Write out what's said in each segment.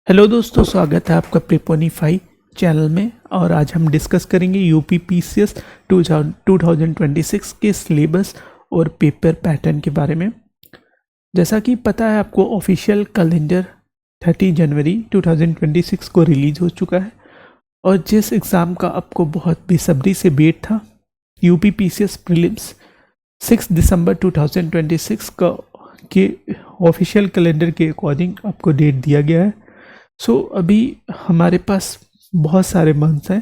Hello दोस्तों, स्वागत है आपका प्रिपोनीफाई चैनल में। और आज हम डिस्कस करेंगे यूपी पीसीएस 2026 के सिलेबस और पेपर पैटर्न के बारे में। जैसा कि पता है आपको, ऑफिशियल कैलेंडर 30 जनवरी 2026 को रिलीज़ हो चुका है। और जिस एग्ज़ाम का आपको बहुत बेसब्री से वेट था, यूपी पीसीएस प्रीलिम्स 6 दिसंबर 2026 का के ऑफिशियल कैलेंडर के अकॉर्डिंग आपको डेट दिया गया है। अभी हमारे पास बहुत सारे मंथ्स हैं,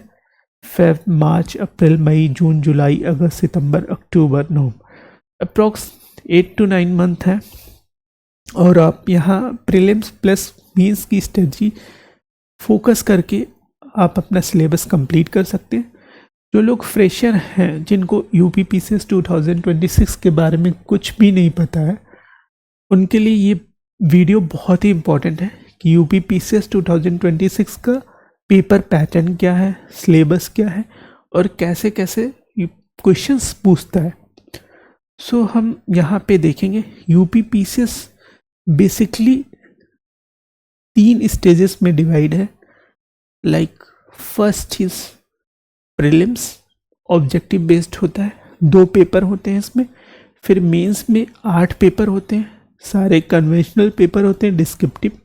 फेब, मार्च, अप्रैल, मई, जून, जुलाई, अगस्त, सितंबर, अक्टूबर, नवंबर, अप्रॉक्स 8 to 9 मंथ हैं। और आप यहाँ प्रीलिम्स प्लस मेंस की स्ट्रेटजी फोकस करके आप अपना सिलेबस कंप्लीट कर सकते हैं। जो लोग फ्रेशर हैं, जिनको यूपी पीसीएस 2026 के बारे में कुछ भी नहीं पता है, उनके लिए ये वीडियो बहुत ही इम्पोर्टेंट है कि यूपी पीसीएस 2026 का पेपर पैटर्न क्या है, सिलेबस क्या है और कैसे कैसे क्वेश्चंस पूछता है। हम यहाँ पे देखेंगे यूपी पीसीएस बेसिकली 3 स्टेजेस में डिवाइड है। First is prelims, objective based होता है, 2 पेपर होते हैं इसमें। फिर मेंस में 8 पेपर होते हैं, सारे कन्वेंशनल पेपर होते हैं, डिस्क्रिप्टिव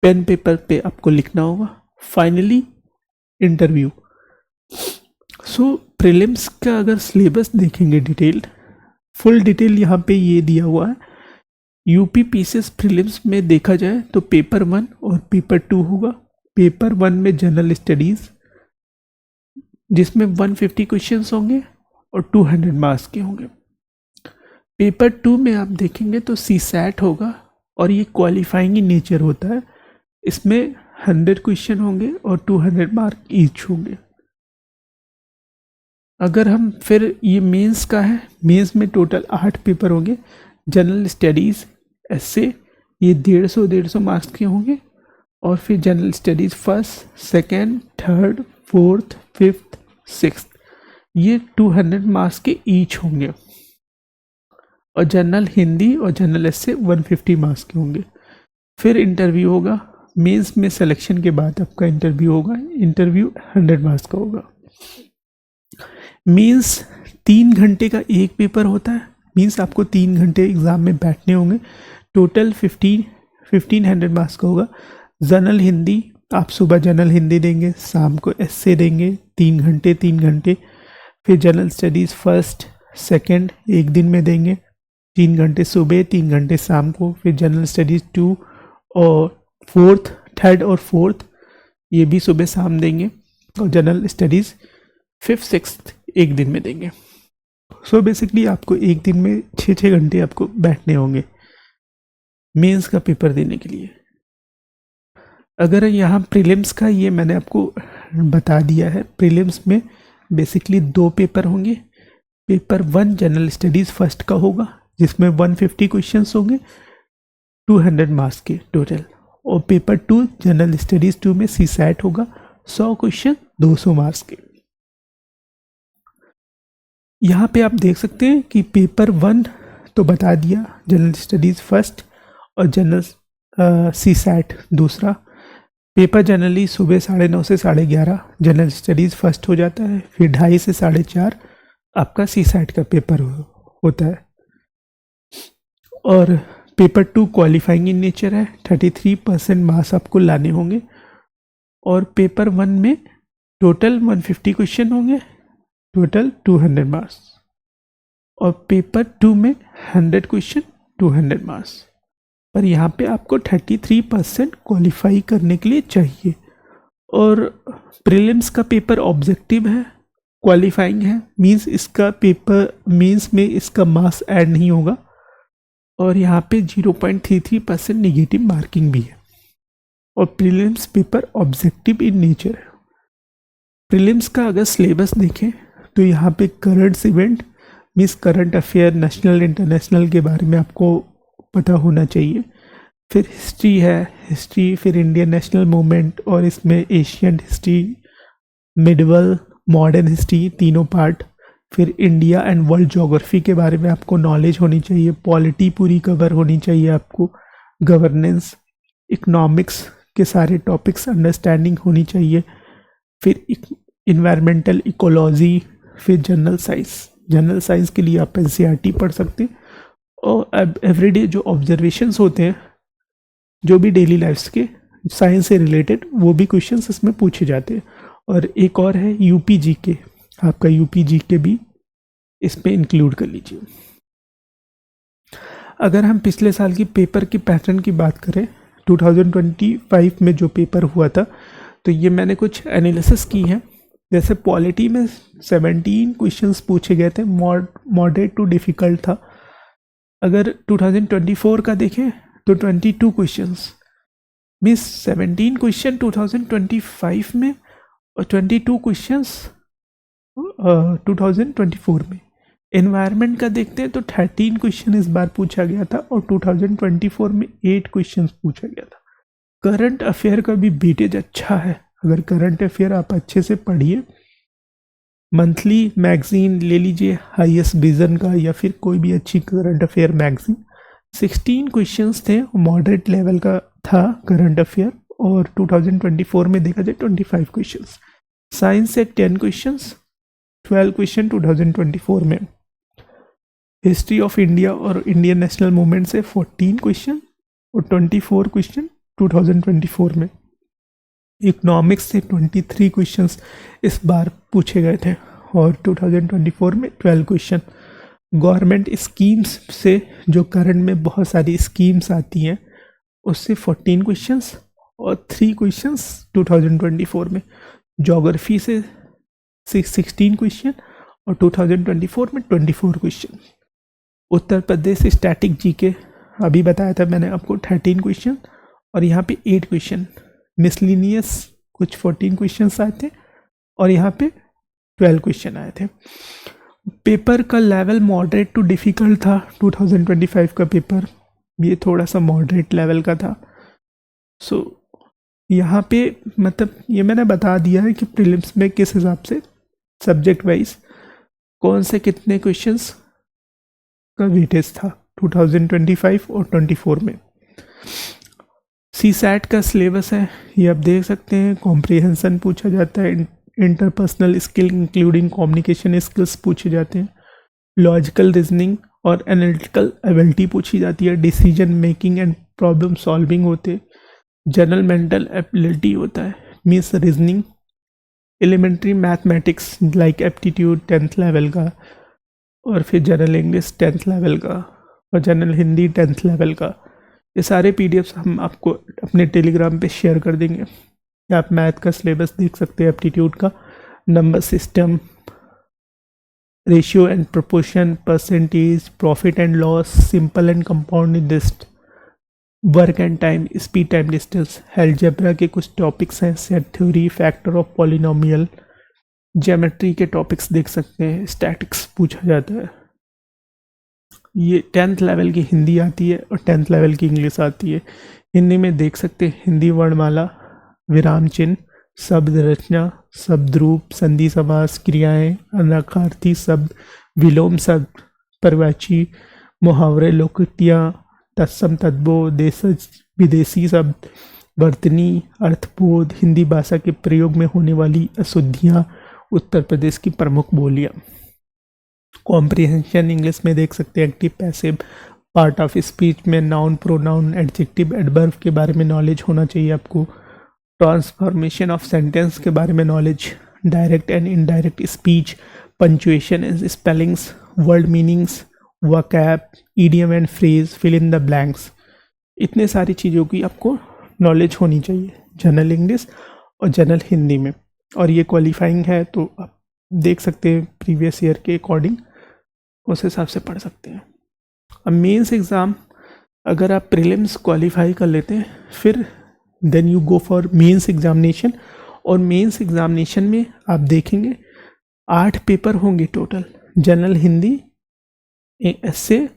पेन पेपर पे आपको लिखना होगा। Finally interview. प्रीलिम्स का अगर सिलेबस देखेंगे फुल डिटेल यहाँ पे ये दिया हुआ है। यूपी पीसीएस प्रीलिम्स में देखा जाए तो पेपर 1 और पेपर 2 होगा। पेपर 1 में जनरल स्टडीज़, जिसमें 150 क्वेश्चंस होंगे और 200 मार्क्स के होंगे। पेपर 2 में आप देखेंगे तो सीसैट होगा और ये क्वालिफाइंग इन नेचर होता है। इसमें 100 क्वेश्चन होंगे और 200 मार्क ईच होंगे। अगर हम फिर ये मेंस का है, मेंस में टोटल 8 पेपर होंगे। जनरल स्टडीज़, ऐसे ये 150 मार्क्स के होंगे। और फिर general studies first, second, third, fourth, fifth, sixth, ये 200 मार्क्स के ईच होंगे। और जनरल हिंदी और जनरल एसे 150 मार्क्स के होंगे। फिर इंटरव्यू होगा। मेंस में सिलेक्शन के बाद आपका इंटरव्यू होगा। इंटरव्यू 100 मार्क्स का होगा। मीन्स 3 घंटे का एक पेपर होता है। मीन्स आपको 3 घंटे एग्ज़ाम में बैठने होंगे। टोटल 1500 मार्क्स का होगा। जनरल हिंदी, आप सुबह जनरल हिंदी देंगे, शाम को एस्से देंगे, 3 घंटे। फिर जनरल स्टडीज़ फर्स्ट सेकंड एक दिन में देंगे, 3 घंटे सुबह, 3 घंटे शाम को। फिर जनरल स्टडीज़ 2 और थर्ड और फोर्थ, ये भी सुबह शाम देंगे। और जनरल स्टडीज़ 5th 6th एक दिन में देंगे। बेसिकली आपको एक दिन में 6 घंटे आपको बैठने होंगे मेंस का पेपर देने के लिए। अगर यहाँ प्रीलिम्स का, ये मैंने आपको बता दिया है। प्रीलिम्स में बेसिकली 2 पेपर होंगे। पेपर 1 जनरल स्टडीज़ फर्स्ट का होगा, जिसमें 150 क्वेश्चंस होंगे, 200 मार्क्स के टोटल। और पेपर 2 जनरल स्टडीज़ 2 में सीसैट होगा, 100 क्वेश्चन, 200 मार्क्स के। यहाँ पे आप देख सकते हैं कि पेपर 1 तो बता दिया, जनरल स्टडीज़ फर्स्ट और जनरल सीसैट दूसरा। पेपर जनरली सुबह 9:30 से 11:30 जनरल स्टडीज़ फर्स्ट हो जाता है। फिर 2:30 से 4:30 आपका सीसैट का पेपर होता है। और पेपर 2 क्वालिफाइंग इन नेचर है, 33% मार्क्स आपको लाने होंगे। और पेपर 1 में टोटल 150 क्वेश्चन होंगे, टोटल 200 मार्क्स। और पेपर 2 में 100 क्वेश्चन, 200 मार्क्स। पर यहाँ पे आपको 33% क्वालिफाई करने के लिए चाहिए। और प्रीलिम्स का पेपर ऑब्जेक्टिव है, क्वालिफाइंग है, मींस इसका पेपर मेंस में इसका मार्क्स ऐड नहीं होगा। और यहाँ पे 0.33% निगेटिव मार्किंग भी है। और prelims paper objective in nature है। प्रीलिम्स का अगर सिलेबस देखें तो यहाँ पे current event, means current affair, national international के बारे में आपको पता होना चाहिए। फिर हिस्ट्री है, हिस्ट्री, फिर इंडियन नेशनल मूवमेंट, और इसमें Asian history, medieval, modern history, तीनों पार्ट। फिर इंडिया एंड वर्ल्ड ज्योग्राफी के बारे में आपको नॉलेज होनी चाहिए। पॉलिटी पूरी कवर होनी चाहिए आपको। गवर्नेंस, इकोनॉमिक्स के सारे टॉपिक्स अंडरस्टैंडिंग होनी चाहिए। फिर इन्वायरमेंटल इकोलॉजी, फिर जनरल साइंस के लिए आप एनसीईआरटी पढ़ सकते हैं। और अब एवरीडे जो ऑब्जर्वेशंस होते हैं, जो भी डेली लाइफ्स के साइंस से रिलेटेड, वो भी क्वेश्चंस इसमें पूछे जाते हैं। और एक और है यूपी जीके, आपका यूपी जीके भी इसमें इंक्लूड कर लीजिए। अगर हम पिछले साल की पेपर की पैटर्न की बात करें, 2025 में जो पेपर हुआ था, तो ये मैंने कुछ एनालिसिस की है। जैसे पॉलिटी में 17 क्वेश्चंस पूछे गए थे, मॉडरेट टू डिफ़िकल्ट था। अगर 2024 का देखें तो 22 क्वेश्चंस, मीन्स 17 क्वेश्चन 2025 में और 22 क्वेश्चंस 2024 में। एनवायरनमेंट का देखते हैं तो 13 क्वेश्चन इस बार पूछा गया था और 2024 में 8 क्वेश्चन पूछा गया था। करंट अफेयर का भी वेटेज अच्छा है। अगर करंट अफेयर आप अच्छे से पढ़िए, मंथली मैगजीन ले लीजिए हाईएस्ट विजन का या फिर कोई भी अच्छी करंट अफेयर मैगजीन, 16 क्वेश्चंस थे, मॉडरेट लेवल का था करंट अफेयर। और 2024 में देखा जाए 25 क्वेश्चंस। साइंस से 10 क्वेश्चंस, 12 क्वेश्चन 2024 में। हिस्ट्री ऑफ इंडिया और इंडियन नेशनल मूवमेंट से 14 क्वेश्चन और 24 क्वेश्चन 2024 में। इकोनॉमिक्स से 23 क्वेश्चंस इस बार पूछे गए थे और 2024 में 12 क्वेश्चन। गवर्नमेंट स्कीम्स से, जो करंट में बहुत सारी स्कीम्स आती हैं, उससे 14 क्वेश्चंस और 3 क्वेश्चंस 2024 में। ज्योग्राफी से 16 क्वेश्चन और 2024 में 24 question. Uttar Pradesh static GK अभी बताया था मैंने आपको, 13 क्वेश्चन और यहाँ पे 8 क्वेश्चन। मिसलिनियस कुछ 14 क्वेश्चंस आए थे और यहाँ पे 12 क्वेश्चन आए थे। पेपर का लेवल मॉडरेट टू डिफ़िकल्ट था। 2025 का पेपर ये थोड़ा सा मॉडरेट लेवल का था। सो यहाँ पे मतलब ये मैंने बता दिया है कि प्रीलिम्स में किस हिसाब से सब्जेक्ट वाइज कौन से कितने क्वेश्चंस का वेटेज था 2025 और 24 में। सीसैट का सिलेबस है, ये आप देख सकते हैं। कॉम्प्रिहेंशन पूछा जाता है, interpersonal skill including communication skills पूछे जाते हैं, लॉजिकल रीजनिंग और एनालिटिकल एबिलिटी पूछी जाती है, decision making and problem solving होते हैं, जनरल मेंटल एबिलिटी होता है, means reasoning, elementary mathematics like aptitude 10th level का, और फिर जनरल इंग्लिश 10th लेवल का और जनरल हिंदी 10th लेवल का। ये सारे पीडीएफ्स हम आपको अपने टेलीग्राम पे शेयर कर देंगे। आप मैथ का सिलेबस देख सकते हैं, एप्टीट्यूड का, number system, ratio and proportion, percentage, profit and loss, simple and compound interest, work and time, speed time distance, algebra के कुछ टॉपिक्स हैं, set theory, factor of polynomial, geometry के टॉपिक्स देख सकते हैं, स्टैटिक्स पूछा जाता है। ये 10th लेवल की हिंदी आती है और 10th लेवल की इंग्लिश आती है। हिंदी में देख सकते हैं हिंदी वर्णमाला, विराम चिन्ह, शब्द रचना, शब्द रूप, संधि समास, क्रियाएं, अनार्थी शब्द, विलोम शब्द, पर्यायवाची, मुहावरे, लोकोक्तियाँ, तत्सम तद्भव, देशज विदेशी शब्द, वर्तनी, अर्थबोध, हिंदी भाषा के प्रयोग में होने वाली अशुद्धियाँ, उत्तर प्रदेश की प्रमुख बोलियाँ। कॉम्प्रिहेंशन इंग्लिश में देख सकते हैं active passive, part of speech में नाउन, प्रोनाउन, एडजेक्टिव, एडवर्ब के बारे में नॉलेज होना चाहिए आपको, ट्रांसफॉर्मेशन ऑफ सेंटेंस के बारे में knowledge, direct and indirect speech, punctuation and spellings, word meanings, vocab, idiom and phrase, fill in the blanks. इतने सारी चीज़ों की आपको नॉलेज होनी चाहिए जनरल इंग्लिश और जनरल हिंदी में। और ये क्वालिफाइंग है तो आप देख सकते हैं प्रीवियस ईयर के अकॉर्डिंग, उस हिसाब से पढ़ सकते हैं। अब मेंस एग्ज़ाम अगर आप प्रीलिम्स क्वालिफाई कर लेते हैं, फिर then you go for mains examination. और मेंस एग्जामिनेशन में आप देखेंगे 8 पेपर होंगे total, general Hindi, essay,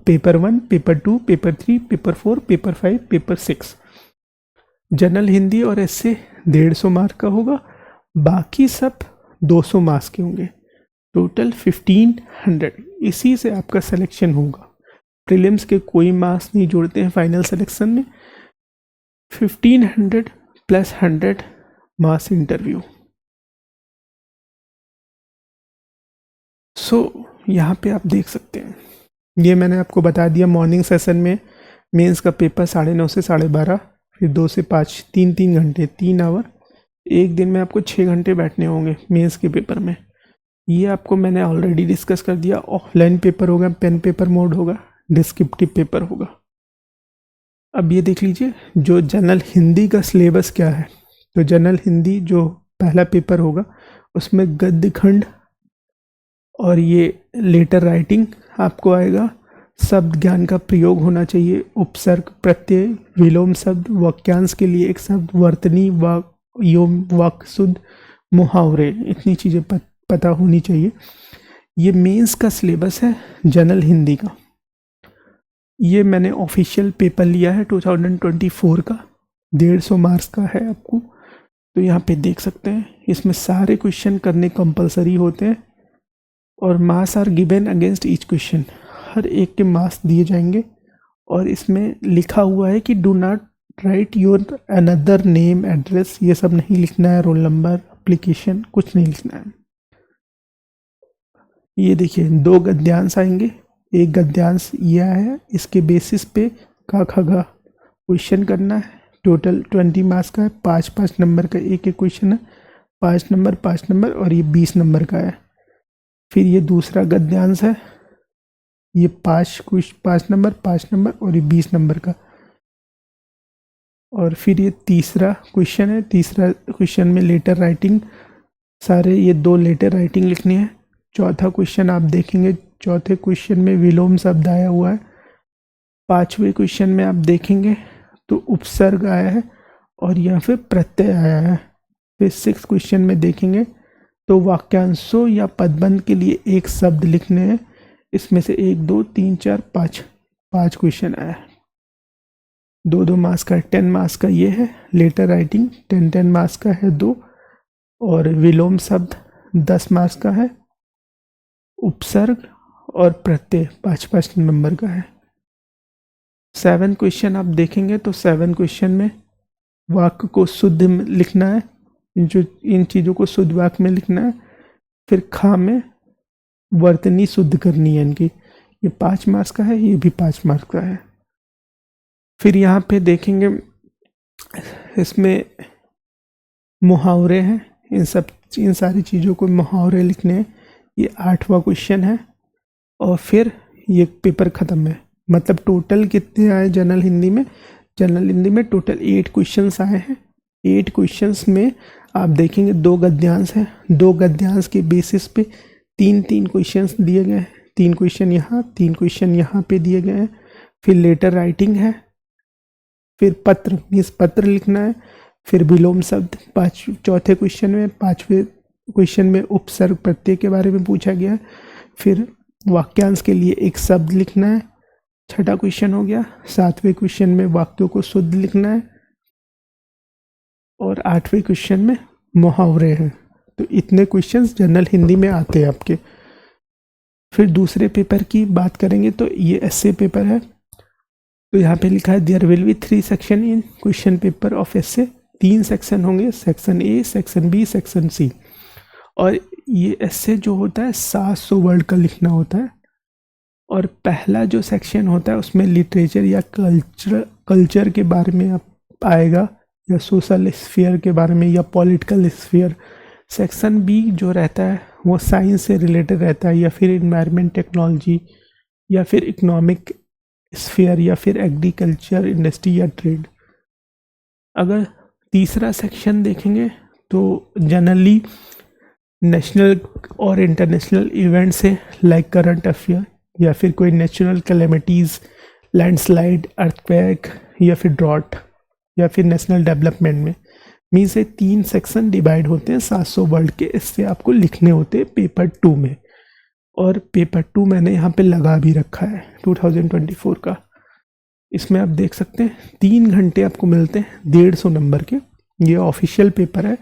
paper 1, paper 2, paper 3, paper 4, paper 5, paper 6। General Hindi और एस्से 150 मार्क का होगा, बाकी सब 200 मार्क्स के होंगे, टोटल 1500। इसी से आपका सिलेक्शन होगा। प्रीलिम्स के कोई मार्क्स नहीं जोड़ते हैं फाइनल सिलेक्शन में, 1500 प्लस 100 मास इंटरव्यू। सो यहाँ पे आप देख सकते हैं, ये मैंने आपको बता दिया। मॉर्निंग सेशन में मेंस का पेपर 9:30 से 12:30, फिर 2 से 5 3 घंटे 3 आवर। एक दिन में आपको 6 घंटे बैठने होंगे मेंस के पेपर में। ये आपको मैंने ऑलरेडी डिस्कस कर दिया। ऑफलाइन पेपर होगा, पेन पेपर मोड होगा, डिस्क्रिप्टिव पेपर होगा। अब ये देख लीजिए जो जनरल हिंदी का सिलेबस क्या है। तो जनरल हिंदी जो पहला पेपर होगा उसमें गद्य खंड और ये लेटर राइटिंग आपको आएगा। शब्द ज्ञान का प्रयोग होना चाहिए, उपसर्ग, प्रत्यय, विलोम शब्द, वाक्यांश के लिए एक शब्द, वर्तनी, वाक्य शुद्ध, मुहावरे, इतनी चीज़ें पता होनी चाहिए। ये मेंस का सिलेबस है जनरल हिंदी का। ये मैंने ऑफिशियल पेपर लिया है 2024 का, 150 मार्क्स का है आपको। तो यहाँ पे देख सकते हैं इसमें सारे क्वेश्चन करने कंपलसरी होते हैं और marks are given against each question. हर एक के मार्क्स दिए जाएंगे और इसमें लिखा हुआ है कि do not right your another name, address, ये सब नहीं लिखना है, रोल नंबर, एप्लीकेशन, कुछ नहीं लिखना है। ये देखिए 2 गद्यांश आएंगे। एक गद्यांश यह है, इसके बेसिस पे का खगा क्वेश्चन करना है। टोटल 20 मार्क्स का है, 5-5 नंबर का एक एक क्वेश्चन है, 5 नंबर और ये 20 नंबर का है। फिर ये दूसरा गद्यांश है, ये 5 नंबर और ये 20 नंबर का। और फिर ये तीसरा क्वेश्चन है। तीसरा क्वेश्चन में लेटर राइटिंग, सारे ये 2 लेटर राइटिंग लिखनी है। चौथा क्वेश्चन आप देखेंगे, चौथे क्वेश्चन में विलोम शब्द आया हुआ है। 5वें क्वेश्चन में आप देखेंगे तो उपसर्ग आया है और यहाँ पे प्रत्यय आया है। फिर 6 क्वेश्चन में देखेंगे तो वाक्यांशों या पदबंध के लिए एक शब्द लिखने हैं। इसमें से 1 2 3 4 5 क्वेश्चन आया है। 2-2 मार्क्स का, 10 मार्क्स का ये है। लेटर राइटिंग 10 मार्क्स का है 2, और विलोम शब्द 10 मार्क्स का है। उपसर्ग और प्रत्यय 5-5 नंबर का है। 7 क्वेश्चन आप देखेंगे तो 7 क्वेश्चन में वाक्य को शुद्ध लिखना है, इन चीज़ों को शुद्ध वाक्य में लिखना है। फिर खा में वर्तनी शुद्ध करनी है इनकी। ये 5 मार्क्स का है, ये भी 5 मार्क्स का है। फिर यहाँ पे देखेंगे इसमें मुहावरे हैं, इन सारी चीज़ों को मुहावरे लिखने हैं। ये 8वां क्वेश्चन है और फिर ये पेपर ख़त्म है। मतलब टोटल कितने आए जनरल हिंदी में? जनरल हिंदी में टोटल 8 क्वेश्चंस आए हैं। 8 क्वेश्चंस में आप देखेंगे 2 गद्यांश हैं। 2 गद्यांश के बेसिस पे 3-3 क्वेश्चंस दिए गए हैं। 3 क्वेश्चन यहाँ, 3 क्वेश्चन यहाँ पे दिए गए हैं। फिर लेटर राइटिंग है, फिर पत्र, मीन्स पत्र लिखना है। फिर विलोम शब्द चौथे क्वेश्चन में। 5वें क्वेश्चन में उपसर्ग प्रत्यय के बारे में पूछा गया है। फिर वाक्यांश के लिए एक शब्द लिखना है। 6ठा क्वेश्चन हो गया। 7वें क्वेश्चन में वाक्यों को शुद्ध लिखना है और 8वें क्वेश्चन में मुहावरे हैं। तो इतने क्वेश्चंस जनरल हिंदी में आते हैं आपके। फिर दूसरे पेपर की बात करेंगे तो ये एस्से पेपर है। तो यहाँ पे लिखा है there will be 3 section in question paper of essay. 3 section होंगे, section A, section B, section C. और ये एस्से जो होता है 700 वर्ड का लिखना होता है। और पहला जो सेक्शन होता है उसमें लिटरेचर या कल्चर के बारे में आएगा, या सोशल स्फीयर के बारे में, या पॉलिटिकल स्फीयर। सेक्शन बी जो रहता है वो साइंस से रिलेटेड रहता है, या फिर इन्वायरमेंट, टेक्नोलॉजी, या फिर इकोनॉमिक स्फीयर, या फिर एग्रीकल्चर, इंडस्ट्री या ट्रेड। अगर तीसरा सेक्शन देखेंगे तो जनरली नेशनल और इंटरनेशनल इवेंट्स है, लाइक करंट अफेयर, या फिर कोई नेचुरल कैलेमिटीज़, लैंडस्लाइड, अर्थक्वेक, या फिर ड्रॉट, या फिर नेशनल डेवलपमेंट में। मीन्स से 3 सेक्शन डिवाइड होते हैं 700 वर्ड के। इससे आपको लिखने होते हैं पेपर 2 में। और पेपर 2 मैंने यहाँ पे लगा भी रखा है 2024 का। इसमें आप देख सकते हैं 3 घंटे आपको मिलते हैं 150 नंबर के। ये ऑफिशियल पेपर है।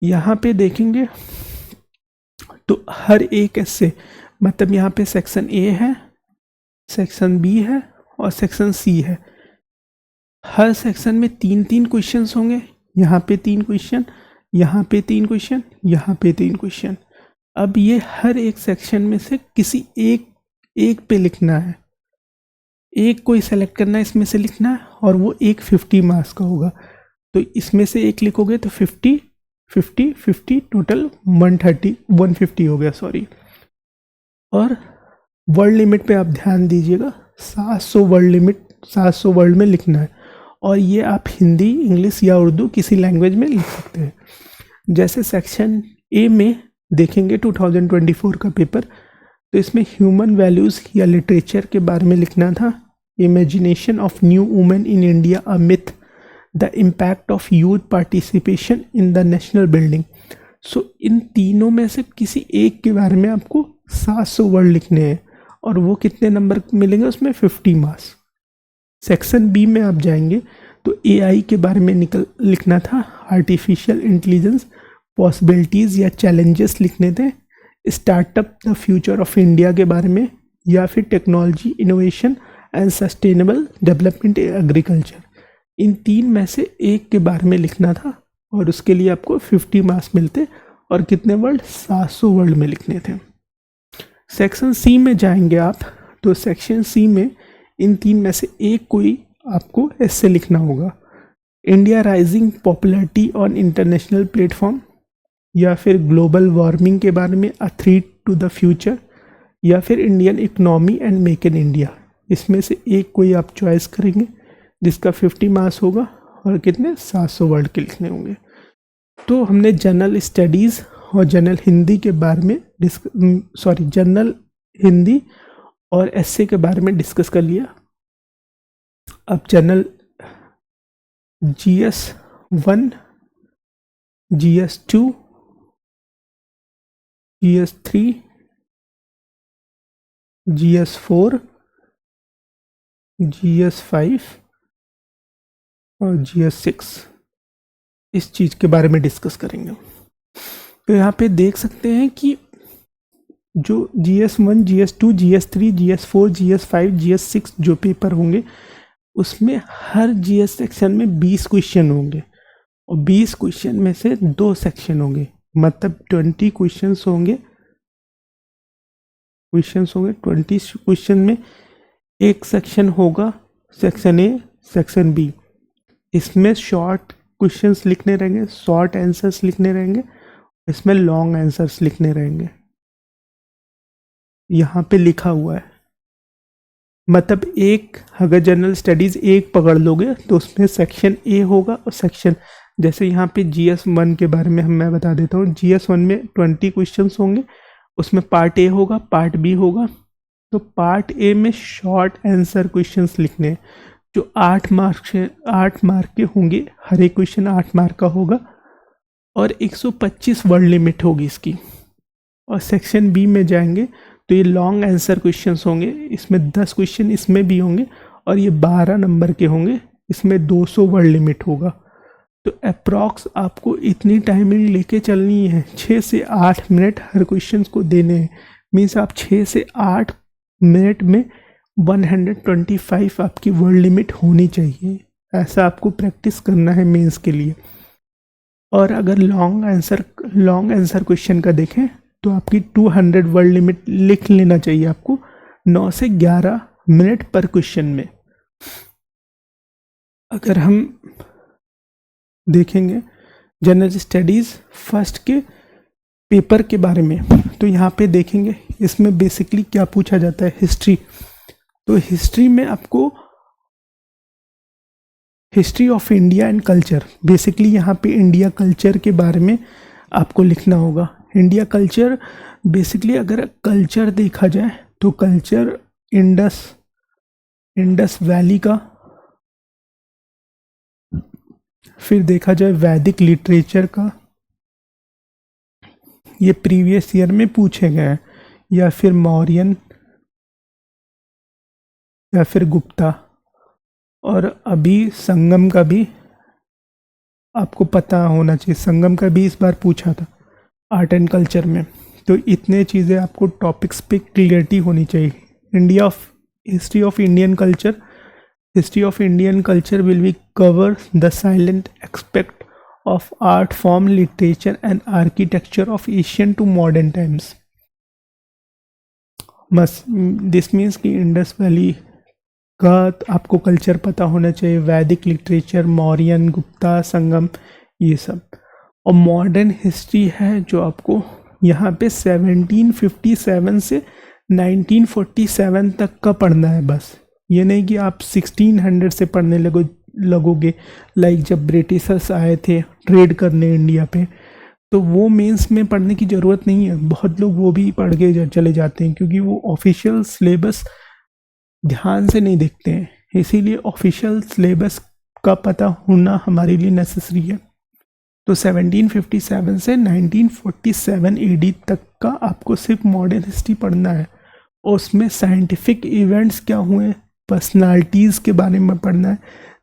यहाँ पे देखेंगे तो हर एक ऐसे, मतलब यहाँ पे सेक्शन ए है, सेक्शन बी है और सेक्शन सी है। हर सेक्शन में 3-3 क्वेश्चंस होंगे। यहाँ पे 3 क्वेश्चन, यहाँ पे 3 क्वेश्चन, यहाँ पे 3 क्वेश्चन। अब ये हर एक सेक्शन में से किसी एक पे लिखना है, एक कोई सेलेक्ट करना है, इसमें से लिखना है, और वो एक 50 मार्क्स का होगा। तो इसमें से एक लिखोगे तो 50 50 50 टोटल 150 हो गया, सॉरी। और वर्ड लिमिट पे आप ध्यान दीजिएगा, 700 वर्ड लिमिट, 700 वर्ड में लिखना है। और ये आप हिंदी, इंग्लिश या उर्दू किसी लैंग्वेज में लिख सकते हैं। जैसे सेक्शन ए में देखेंगे 2024 का पेपर, तो इसमें ह्यूमन वैल्यूज़ या लिटरेचर के बारे में लिखना था। Imagination of new women in India a myth, the impact of youth participation in the national building. So इन तीनों में से किसी एक के बारे में आपको 700 वर्ड लिखने हैं, और वो कितने नंबर मिलेंगे उसमें? 50 मार्क्स। सेक्शन बी में आप जाएंगे तो एआई के बारे में लिखना था, आर्टिफिशियल इंटेलिजेंस पॉसिबिलिटीज़ या चैलेंजेस लिखने थे, startup the future of India के बारे में, या फिर technology innovation and sustainable development agriculture. इन तीन में से एक के बारे में लिखना था, और उसके लिए आपको 50 मार्क्स मिलते, और कितने वर्ड? 700 वर्ड में लिखने थे। सेक्शन सी में जाएंगे आप, तो सेक्शन सी में इन तीन में से एक कोई आपको ऐसे लिखना होगा, India rising popularity on international platform, या फिर ग्लोबल वार्मिंग के बारे में, a threat to the future, या फिर Indian economy and make in India. इसमें से एक कोई आप चॉइस करेंगे जिसका 50 मार्क्स होगा, और कितने? 700 वर्ड के लिखने होंगे। तो हमने जनरल स्टडीज़ और जनरल हिंदी के बारे में जनरल हिंदी और एसए के बारे में डिस्कस कर लिया। अब general GS 1, GS 2, GS 3, GS 4, GS 5 और जीएस 6 इस चीज़ के बारे में डिस्कस करेंगे। तो यहाँ पे देख सकते हैं कि जो GS1, GS2, GS3, GS4, GS5, GS6 जो पेपर होंगे, उसमें हर GS सेक्शन में 20 क्वेश्चन होंगे, और 20 क्वेश्चन में से 2 सेक्शन होंगे, मतलब 20 क्वेश्चंस होंगे। 20 क्वेश्चन में एक सेक्शन होगा सेक्शन ए, सेक्शन बी। इसमें शॉर्ट क्वेश्चंस लिखने रहेंगे, शॉर्ट आंसर्स लिखने रहेंगे, इसमें लॉन्ग आंसर्स लिखने रहेंगे। यहाँ पे लिखा हुआ है, मतलब एक, अगर जनरल स्टडीज़ एक पकड़ लोगे तो उसमें सेक्शन ए होगा, और सेक्शन, जैसे यहाँ पे GS1 के बारे में मैं बता देता हूँ। GS1 में 20 क्वेश्चंस होंगे, उसमें पार्ट ए होगा, पार्ट बी होगा। तो पार्ट ए में शॉर्ट आंसर क्वेश्चंस लिखने हैं, जो 8 मार्क के होंगे, हर एक क्वेश्चन 8 मार्क का होगा, और 125 वर्ड लिमिट होगी इसकी। और सेक्शन बी में जाएंगे तो ये लॉन्ग आंसर क्वेश्चंस होंगे, इसमें 10 क्वेश्चन इसमें भी होंगे, और ये 12 नंबर के होंगे, इसमें 200 वर्ड लिमिट होगा। तो अप्रॉक्स आपको इतनी टाइमिंग लेके चलनी है, 6 से 8 मिनट हर क्वेश्चन को देने हैं। मीन्स आप 6 से 8 मिनट में 125 आपकी वर्ड लिमिट होनी चाहिए। ऐसा आपको प्रैक्टिस करना है मेंस के लिए। और अगर लॉन्ग आंसर क्वेश्चन का देखें तो आपकी 200 वर्ड लिमिट लिख लेना चाहिए आपको, 9 से 11 मिनट पर क्वेश्चन में। अगर हम देखेंगे जनरल स्टडीज़ फर्स्ट के पेपर के बारे में, तो यहाँ पे देखेंगे इसमें बेसिकली क्या पूछा जाता है, हिस्ट्री। तो हिस्ट्री में आपको history of India and culture, basically यहाँ पे इंडिया कल्चर के बारे में आपको लिखना होगा। इंडिया कल्चर बेसिकली अगर कल्चर देखा जाए तो कल्चर इंडस वैली का, फिर देखा जाए वैदिक लिटरेचर का, ये प्रीवियस ईयर में पूछे गए हैं, या फिर मौर्यन, या फिर गुप्ता। और अभी संगम का भी आपको पता होना चाहिए, संगम का भी इस बार पूछा था आर्ट एंड कल्चर में। तो इतने चीज़ें आपको टॉपिक्स पे क्लियरिटी होनी चाहिए। History of Indian culture, History of Indian culture will be cover the silent aspect of art form, literature and architecture of Asian to modern times. This means कि Indus valley का आपको culture पता होना चाहिए, वैदिक literature, Mauryan, Gupta, संगम, ये सब। और मॉडर्न हिस्ट्री है जो आपको यहाँ पे 1757 से 1947 तक का पढ़ना है बस। ये नहीं कि आप 1600 से पढ़ने लगोगे लाइक जब ब्रिटिशर्स आए थे ट्रेड करने इंडिया पे, तो वो मेंस में पढ़ने की ज़रूरत नहीं है। बहुत लोग वो भी पढ़ के चले जाते हैं क्योंकि वो ऑफिशियल सिलेबस ध्यान से नहीं देखते हैं, इसीलिए ऑफिशियल सिलेबस का पता होना हमारे लिए नेसेसरी है। तो 1757 से 1947 एडी तक का आपको सिर्फ मॉडर्न हिस्ट्री पढ़ना है। और उसमें साइंटिफिक इवेंट्स क्या हुए, पर्सनालिटीज़ के बारे में पढ़ना है।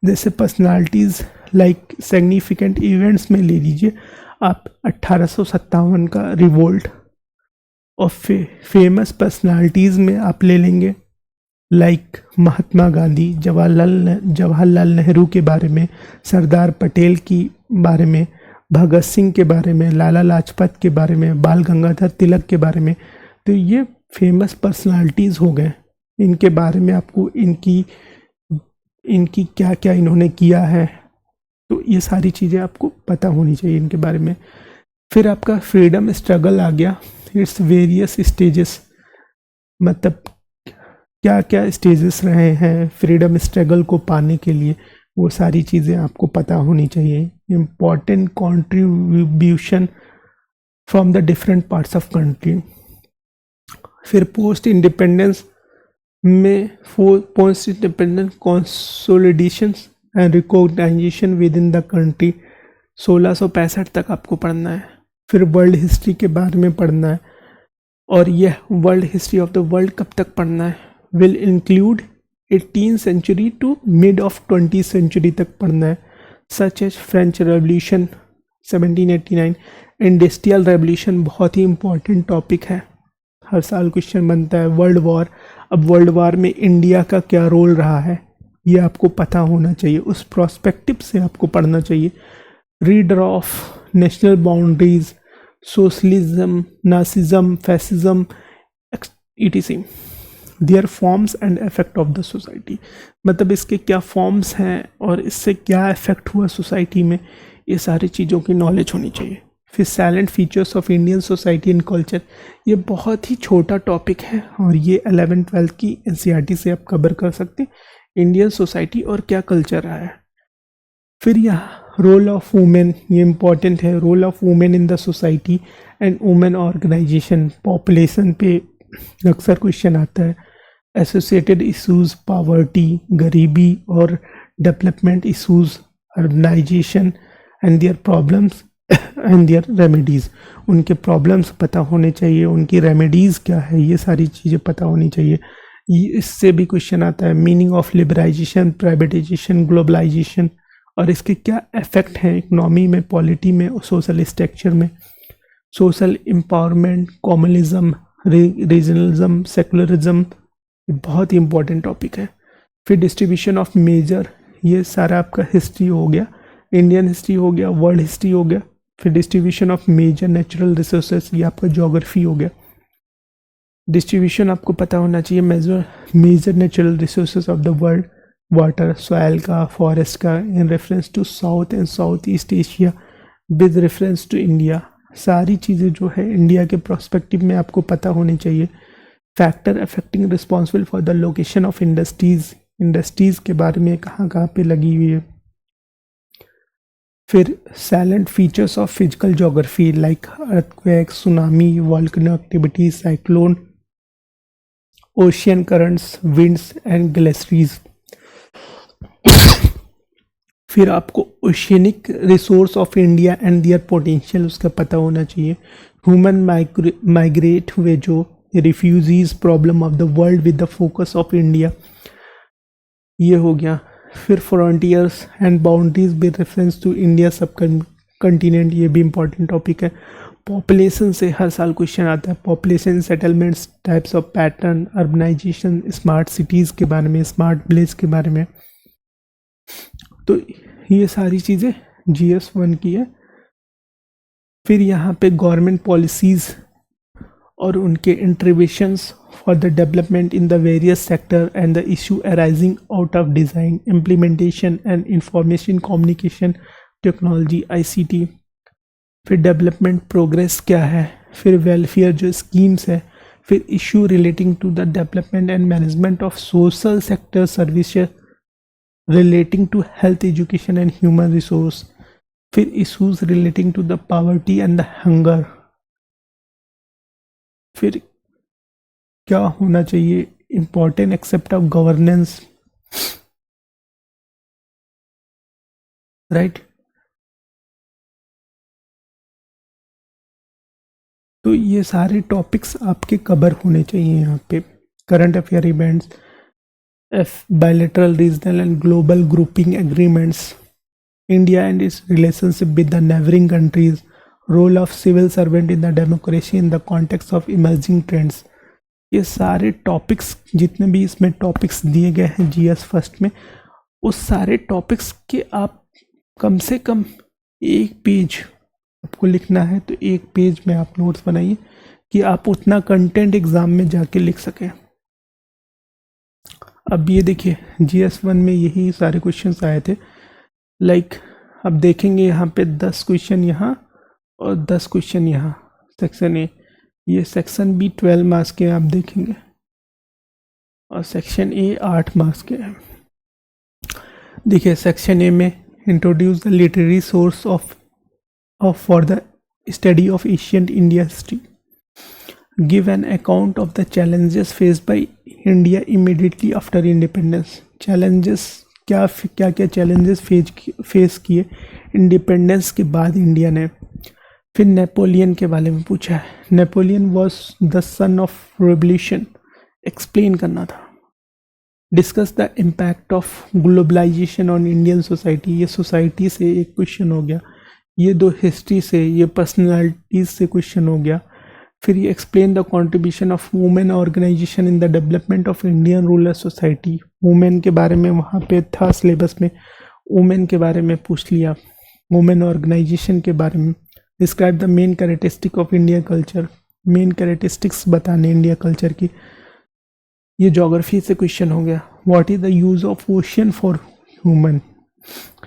जैसे पर्सनालिटीज़ लाइक सिग्निफिकेंट इवेंट्स में ले लीजिए आप 1857 का रिवोल्ट, और फेमस पर्सनालिटीज़ में आप ले लेंगे लाइक महात्मा गांधी, जवाहरलाल नेहरू के बारे में, सरदार पटेल की बारे में, भगत सिंह के बारे में, लाला लाजपत के बारे में, बाल गंगाधर तिलक के बारे में। तो ये फेमस पर्सनालिटीज़ हो गए, इनके बारे में आपको इनकी क्या क्या इन्होंने किया है, तो ये सारी चीज़ें आपको पता होनी चाहिए इनके बारे में। फिर आपका फ्रीडम स्ट्रगल आ गया, इट्स वेरियस स्टेजेस, मतलब क्या क्या स्टेजेस रहे हैं फ्रीडम स्ट्रगल को पाने के लिए, वो सारी चीज़ें आपको पता होनी चाहिए। Important contribution from the different parts of country. फिर पोस्ट इंडिपेंडेंस में post independence consolidation and recognisation within the the कंट्री, 1665 तक आपको पढ़ना है। फिर वर्ल्ड हिस्ट्री के बारे में पढ़ना है, और यह world history of the world कब तक पढ़ना है, will include 18th century to mid of 20th century तक पढ़ना है, such as French revolution 1789, industrial revolution बहुत ही इंपॉर्टेंट टॉपिक है, हर साल क्वेश्चन बनता है। वर्ल्ड वॉर, अब वर्ल्ड वॉर में इंडिया का क्या रोल रहा है ये आपको पता होना चाहिए, उस प्रोस्पेक्टिव से आपको पढ़ना चाहिए। Redraw of national boundaries, socialism, nazism, fascism, etc. Their forms and effect of the society, मतलब इसके क्या फॉर्म्स हैं और इससे क्या इफेक्ट हुआ सोसाइटी में, ये सारी चीज़ों की नॉलेज होनी चाहिए। फिर salient features of Indian society and culture, ये बहुत ही छोटा टॉपिक है और ये 11th-12th की NCERT से आप कवर कर सकते हैं, इंडियन सोसाइटी और क्या कल्चर रहा है। फिर यहाँ रोल ऑफ वुमेन, ये इम्पॉर्टेंट है, role of women in the society and women organisation, population पे अक्सर क्वेश्चन आता है। एसोसिएटेड इशूज़, पावर्टी, गरीबी और development issues, urbanisation and their problems and their remedies, उनके प्रॉब्लम्स पता होने चाहिए, उनकी रेमेडीज़ क्या है, ये सारी चीज़ें पता होनी चाहिए। इससे भी क्वेश्चन आता है meaning of liberalisation, privatisation, globalisation, और इसके क्या इफेक्ट हैं इकोनॉमी में, पॉलिटी में और सोशल स्ट्रक्चर में। सोशल एम्पावरमेंट, कॉमनिज्म, रीजनलिज्म, सेकुलरिज्म, बहुत ही इंपॉर्टेंट टॉपिक है। फिर डिस्ट्रीब्यूशन ऑफ मेजर, ये सारा आपका हिस्ट्री हो गया, इंडियन हिस्ट्री हो गया, वर्ल्ड हिस्ट्री हो गया। फिर distribution of major natural resources, ये आपका ज्योग्राफी हो गया। डिस्ट्रीब्यूशन आपको पता होना चाहिए major natural resources of the world, water, soil का, फॉरेस्ट का, in reference to south and south east Asia, with reference to India, सारी चीज़ें जो है इंडिया के प्रोस्पेक्टिव में आपको पता होनी चाहिए। Factor affecting responsible for the location of industries के बारे में कहाँ कहाँ पे लगी हुई है। फिर salient features of physical geography like earthquake, tsunami, volcano activity, cyclone, ocean currents, winds and glaciers. फिर आपको oceanic resource of India and their potential उसका पता होना चाहिए। ह्यूमन माइग्रेट हुए जो refugees problem of the world with the focus of India, ये हो गया। फिर frontiers and boundaries with reference to India subcontinent, ये भी इंपॉर्टेंट टॉपिक है। पॉपुलेशन से हर साल क्वेश्चन आता है, population, settlements, types of pattern, urbanization, smart cities के बारे में, स्मार्ट विलेज के बारे में। तो ये सारी चीज़ें GS1 की है। फिर यहाँ पे गवर्नमेंट पॉलिसीज़ और उनके interventions for the development in the various sector and the issue arising out of design implementation and information communication technology ICT। फिर डेवलपमेंट प्रोग्रेस क्या है, फिर वेलफेयर जो स्कीम्स है, फिर issue relating to the development and management of social sector services relating to health education and human resource, फिर issues relating to the poverty and the hunger, फिर क्या होना चाहिए important except of governance, right. तो ये सारे topics आपके cover होने चाहिए यहाँ पे। Current affair events, bilateral regional and global grouping agreements, India and its relationship with the neighboring countries, role of civil servant in the democracy in the context of emerging trends। ये सारे topics जितने भी इसमें topics दिए गए हैं GS first में, उस सारे टॉपिक्स के आप कम से कम एक पेज आपको लिखना है। तो एक पेज में आप नोट्स बनाइए कि आप उतना कंटेंट एग्ज़ाम में जाके लिख सकें। अब ये देखिए GS1 में यही सारे क्वेश्चंस आए थे। लाइक अब देखेंगे यहाँ पे 10 क्वेश्चन यहाँ और 10 क्वेश्चन यहाँ सेक्शन ए। ये सेक्शन बी 12 मार्क्स के आप देखेंगे और सेक्शन ए 8 मार्क्स के हैं। देखिए सेक्शन ए में introduce the literary source of for the study of ancient India history, give an account of the challenges faced by India immediately after independence. Challenges क्या क्या चैलेंजेस फेस किए independence के बाद India ने। फिर Napoleon के बारे में पूछा है। Napoleon was the son of revolution, explain करना था। Discuss the impact of globalization on Indian society, ये सोसाइटी से एक क्वेश्चन हो गया। ये दो हिस्ट्री से, ये पर्सनैलिटीज से क्वेश्चन हो गया। फिर ये explain the contribution of women organization in the development of Indian rural society. Women के बारे में वहाँ पे था सिलेबस में, वुमेन के बारे में पूछ लिया। वुमेन ऑर्गेनाइजेशन के बारे में describe the main characteristic of Indian culture, main characteristics बताने इंडिया कल्चर की। ये ज्योग्राफी से क्वेश्चन हो गया। What is the use of ocean for human,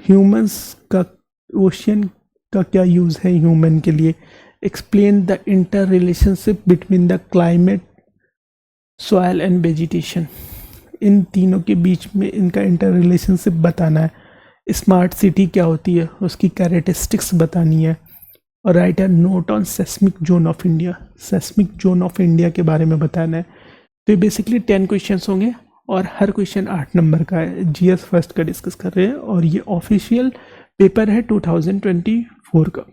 humans का ओशियन का क्या यूज़ है ह्यूमन के लिए। Explain the interrelationship between the climate, soil and vegetation, इन तीनों के बीच में इनका इंटर रिलेशनशिप बताना है। स्मार्ट सिटी क्या होती है, उसकी कैरेक्टरिस्टिक्स बतानी है। और right a note on seismic zone of India, seismic zone of India के बारे में बताना है। तो ये बेसिकली 10 क्वेश्चन होंगे और हर क्वेश्चन 8 नंबर का है। GS फर्स्ट का डिस्कस कर रहे हैं और ये ऑफिशियल पेपर है 2024 का।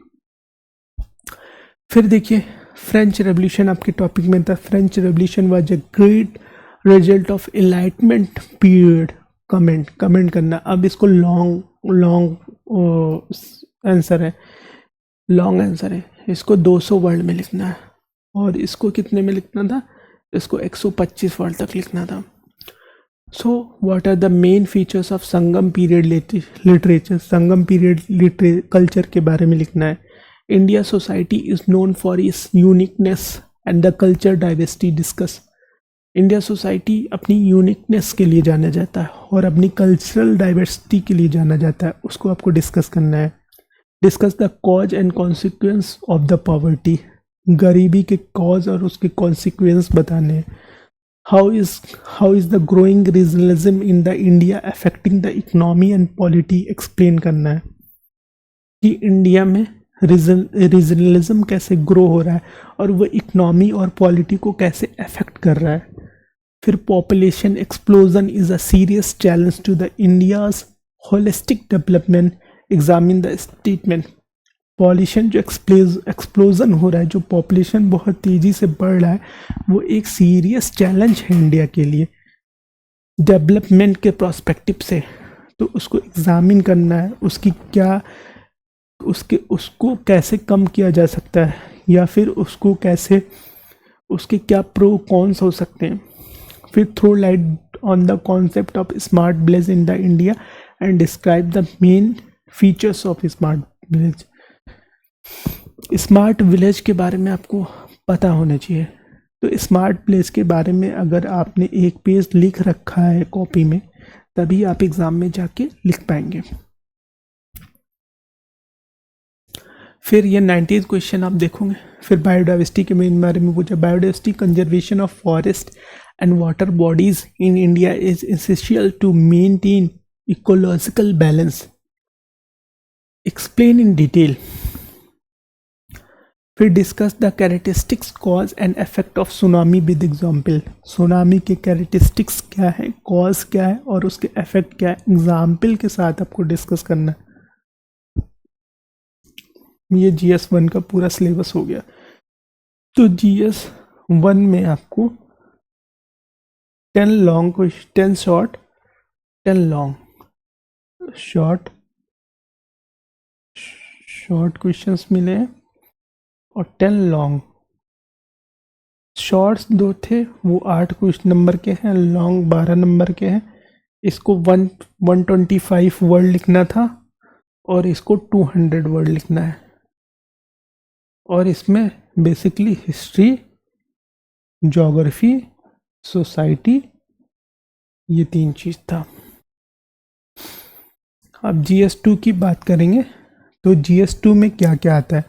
फिर देखिए फ्रेंच रेवोल्यूशन आपके टॉपिक में था। French revolution was a great result of enlightenment period. Comment करना। अब इसको लॉन्ग आंसर है, लॉन्ग आंसर है। इसको 200 वर्ड में लिखना है और इसको कितने में लिखना था, इसको 125 वर्ड तक लिखना था। So what are the main features of Sangam period literature, Sangam period culture के बारे में लिखना है। India society is known for its uniqueness and the culture diversity discuss. India society अपनी यूनिकनेस के लिए जाना जाता है और अपनी कल्चरल डाइवर्सिटी के लिए जाना जाता है, उसको आपको डिस्कस करना है। Discuss the cause and consequence of the poverty, गरीबी के कॉज और उसके कॉन्सिक्वेंस बताने हैं। How is the growing regionalism in the India affecting the economy and polity, explain करना है कि इंडिया में रीजनलिज्म कैसे ग्रो हो रहा है और वो इकोनॉमी और पॉलिटी को कैसे अफेक्ट कर रहा है। फिर population explosion is a serious challenge to the India's holistic development, examine the statement. Population जो एक्सप्लोजन हो रहा है, जो पॉपुलेशन बहुत तेज़ी से बढ़ रहा है, वो एक सीरियस चैलेंज है इंडिया के लिए डेवलपमेंट के प्रोस्पेक्टिव से। तो उसको एग्जामिन करना है, उसकी क्या उसको कैसे कम किया जा सकता है या फिर उसको कैसे, उसके क्या प्रो कॉन्स हो सकते हैं। फिर throw light on the concept of smart village in the India and describe the main features of smart village. Smart village के बारे में आपको पता होना चाहिए। तो स्मार्ट विलेज के बारे में अगर आपने एक पेज लिख रखा है कॉपी में, तभी आप एग्ज़ाम में जाके लिख पाएंगे। फिर ये 90th क्वेश्चन आप देखोगे। फिर बायोडाइवर्सिटी के बारे में पूछा। Biodiversity conservation of forest and water bodies in India is essential to maintain ecological balance, explain in detail. फिर discuss the characteristics cause and effect of tsunami with example. Tsunami के characteristics क्या है, cause क्या है और उसके effect क्या है, एग्जाम्पल के साथ आपको डिस्कस करना है। ये GS1 का पूरा सिलेबस हो गया। तो GS1 में आपको 10 long, 10 short, 10 long, short questions मिले हैं और 10 लॉन्ग। शॉर्ट्स 2 थे, वो 8 क्वेश्चन नंबर के हैं, लॉन्ग 12 नंबर के हैं। इसको 125 वर्ड लिखना था और इसको 200 वर्ड लिखना है। और इसमें बेसिकली हिस्ट्री, ज्योग्राफी, सोसाइटी, ये 3 चीज़ था। अब GS2 की बात करेंगे। तो GS2 में क्या क्या आता है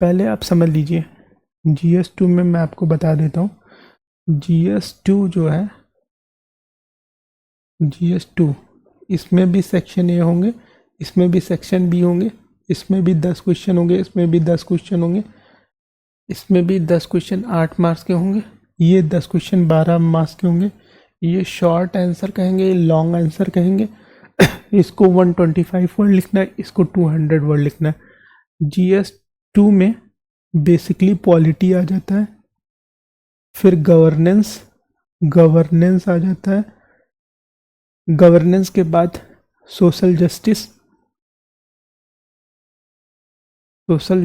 पहले आप समझ लीजिए। GS2 में मैं आपको बता देता हूँ। GS2 जो है, GS2 इसमें भी सेक्शन ए होंगे, इसमें भी सेक्शन बी होंगे, इसमें भी 10 क्वेश्चन होंगे, इसमें भी 10 क्वेश्चन होंगे, इसमें भी 10 क्वेश्चन 8 मार्क्स के होंगे, ये 10 क्वेश्चन 12 मार्क्स के होंगे। ये शॉर्ट आंसर कहेंगे, लॉन्ग आंसर कहेंगे। इसको 125 वर्ड लिखना है, इसको 200 वर्ड लिखना है। GS2 में बेसिकली पॉलिटी आ जाता है, फिर गवर्नेंस आ जाता है। गवर्नेंस के बाद सोशल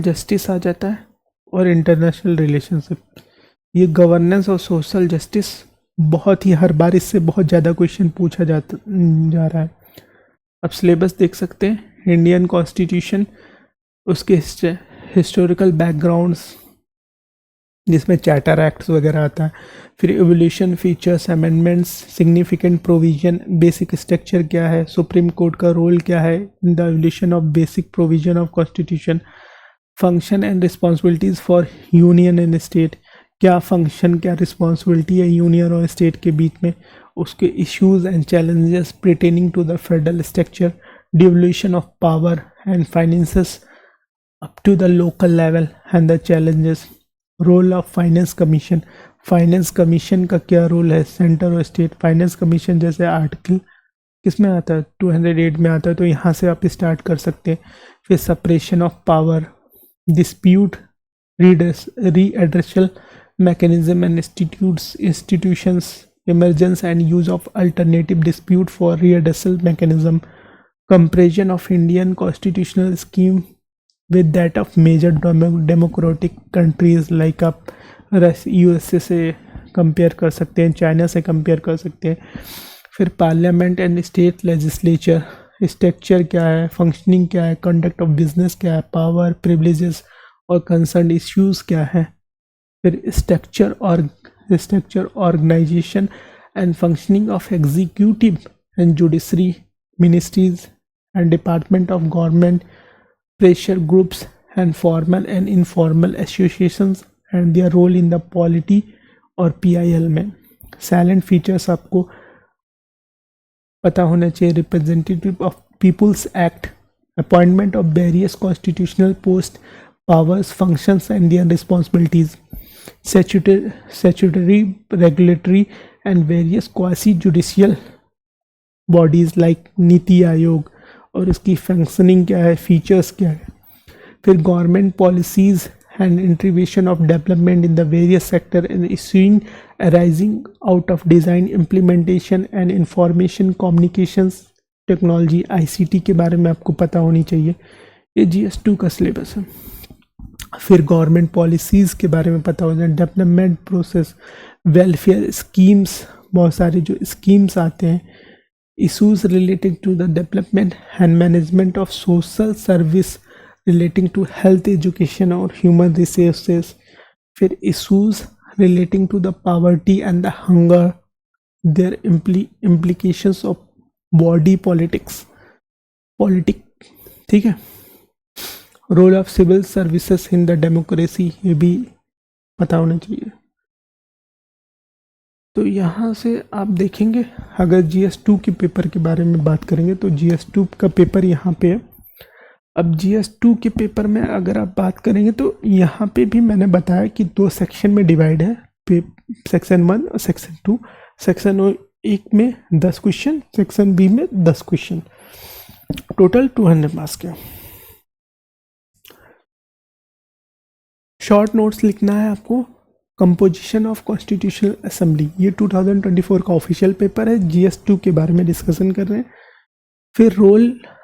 जस्टिस आ जाता है और इंटरनेशनल रिलेशनशिप। ये गवर्नेंस और सोशल जस्टिस बहुत ही, हर बार इससे बहुत ज़्यादा क्वेश्चन पूछा जा रहा है। अब सिलेबस देख सकते हैं। इंडियन कॉन्स्टिट्यूशन, उसके हिस्टोरिकल बैकग्राउंड्स जिसमें चार्टर एक्ट्स वगैरह आता है। फिर evolution, features, amendments, significant provision, basic structure क्या है, सुप्रीम कोर्ट का रोल क्या है in the evolution of basic provision of constitution, function and responsibilities for union and state, क्या फंक्शन क्या रिस्पॉन्सिबिलिटी है यूनियन और स्टेट के बीच में, उसके issues and challenges pertaining to the federal structure, devolution of power and finances up to the local level and the challenges, role of finance commission, finance commission का क्या role है centre और state. Finance commission जैसे article किस में आता है, 208 में आता है, तो यहाँ से आप स्टार्ट कर सकते हैं। फिर separation of power, dispute redressal mechanism and institutions, emergence and use of alternative dispute for redressal mechanism, comparison of Indian constitutional scheme with that of major democratic countries like आप USA से compare कर सकते हैं, China से compare कर सकते हैं। फिर parliament and state legislature, structure क्या है, फंक्शनिंग क्या है, कंडक्ट ऑफ बिजनेस क्या है, पावर, प्रिविलेजेस और कंसर्न इश्यूज क्या है। फिर structure, organization and functioning of executive and judiciary, ministries and department of government, pressure groups and formal and informal associations and their role in the polity और PIL में। Salient features आपको पता होना चाहिए। Representative of peoples act, appointment of various constitutional post, powers, functions and their responsibilities, statutory, regulatory and various quasi-judicial bodies like NITI Aayog और इसकी functioning क्या है, फीचर्स क्या है। फिर government policies and intervention of development in the various sector and issuing arising out of design, implementation and information communications technology ICT के बारे में आपको पता होनी चाहिए। ये GS2 का सिलेबस है। फिर गवर्नमेंट पॉलिसीज़ के बारे में पता हो जाए, डेवलपमेंट प्रोसेस, वेलफेयर स्कीम्स, बहुत सारे जो स्कीम्स आते हैं issues relating to the development and management of social service relating to health, education और human resources. फिर issues relating to the poverty and the hunger, their implications of body politics, ठीक है. Role of civil services in the democracy, ये भी पता होना चाहिए. तो यहाँ से आप देखेंगे, अगर GS2 के पेपर के बारे में बात करेंगे तो GS2 का पेपर यहाँ पे है. अब GS2 के पेपर में अगर आप बात करेंगे तो यहाँ पे भी मैंने बताया कि 2 सेक्शन में डिवाइड है, सेक्शन 1 और सेक्शन 2. सेक्शन 1 में 10 क्वेश्चन, सेक्शन बी में 10 क्वेश्चन, टोटल 200 मार्क्स के. शॉर्ट नोट्स लिखना है आपको. कंपोजिशन ऑफ कॉन्स्टिट्यूशनल असेंबली, ये 2024 का ऑफिशियल पेपर है. GS2 के बारे में डिस्कशन कर रहे हैं. फिर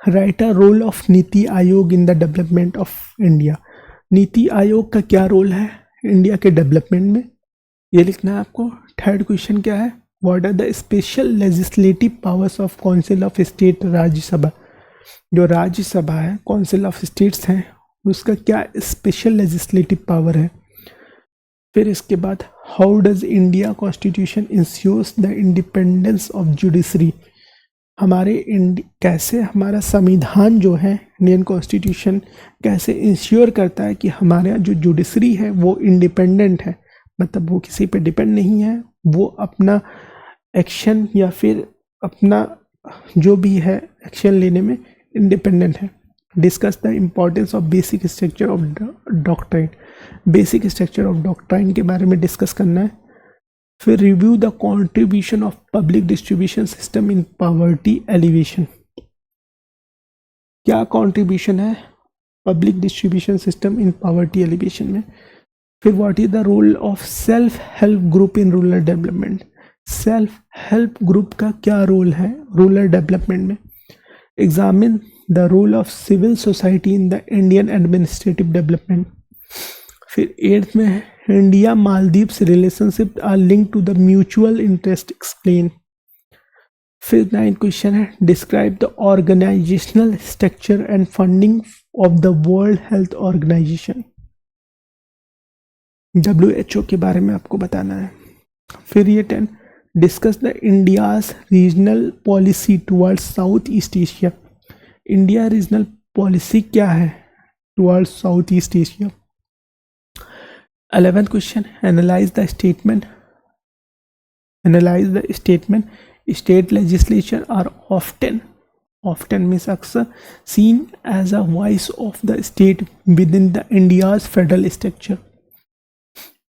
right a role of NITI Aayog in the development of India. NITI Aayog का क्या रोल है इंडिया के डेवलपमेंट में, ये लिखना है आपको. थर्ड क्वेश्चन क्या है, what are the special legislative powers of council of state. Rajya Sabha, जो राज्यसभा है, काउंसिल ऑफ स्टेट्स हैं, उसका क्या स्पेशल लेजिस्लेटिव पावर है. फिर इसके बाद how does India constitution ensures the independence of judiciary. कैसे हमारा संविधान जो है, इंडियन कॉन्स्टिट्यूशन कैसे इंश्योर करता है कि हमारे यहाँ जो जुडिशरी है वो इंडिपेंडेंट है, मतलब वो किसी पे डिपेंड नहीं है, वो अपना एक्शन या फिर अपना जो भी है एक्शन लेने में इंडिपेंडेंट है. Discuss the importance of basic structure of doctrine. Basic structure of doctrine के बारे में डिस्कस करना है. फिर review the contribution of public distribution system in poverty alleviation. क्या कंट्रीब्यूशन है public distribution system in poverty alleviation में. फिर what is the role of self help group in rural development. Self help group का क्या role है rural development में. Examine the role of civil society in the Indian administrative development. फिर 8th में है India Maldives relationship are link to the mutual interest explain. फिर 9th question है describe the organizational structure and funding of the world health organization. WHO के बारे में आपको बताना है. फिर ये 10 discuss the India's regional policy towards south east Asia. India regional policy क्या है towards south east Asia. 11th question analyse the statement. State legislature are often means अक्सर seen as a voice of the state within the India's federal structure.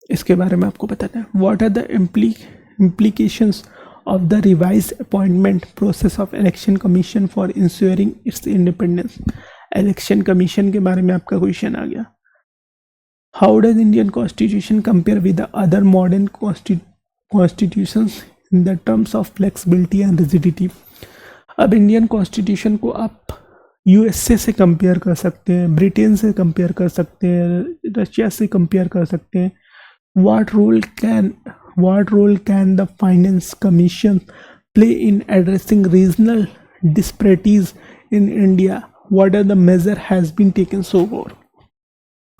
इसके बारे में आपको बताना है. What are the implications of the revised appointment process of election commission for ensuring its independence. Election commission के बारे में आपका क्वेश्चन आ गया. How does Indian constitution compare with the other modern constitutions in the terms of flexibility and rigidity. अब Indian constitution को आप USA से compare कर सकते हैं, ब्रिटेन से कंपेयर कर सकते हैं, रशिया से कंपेयर कर सकते हैं. What role can the Finance Commission play in addressing regional disparities in India? What are the measures has been taken so far?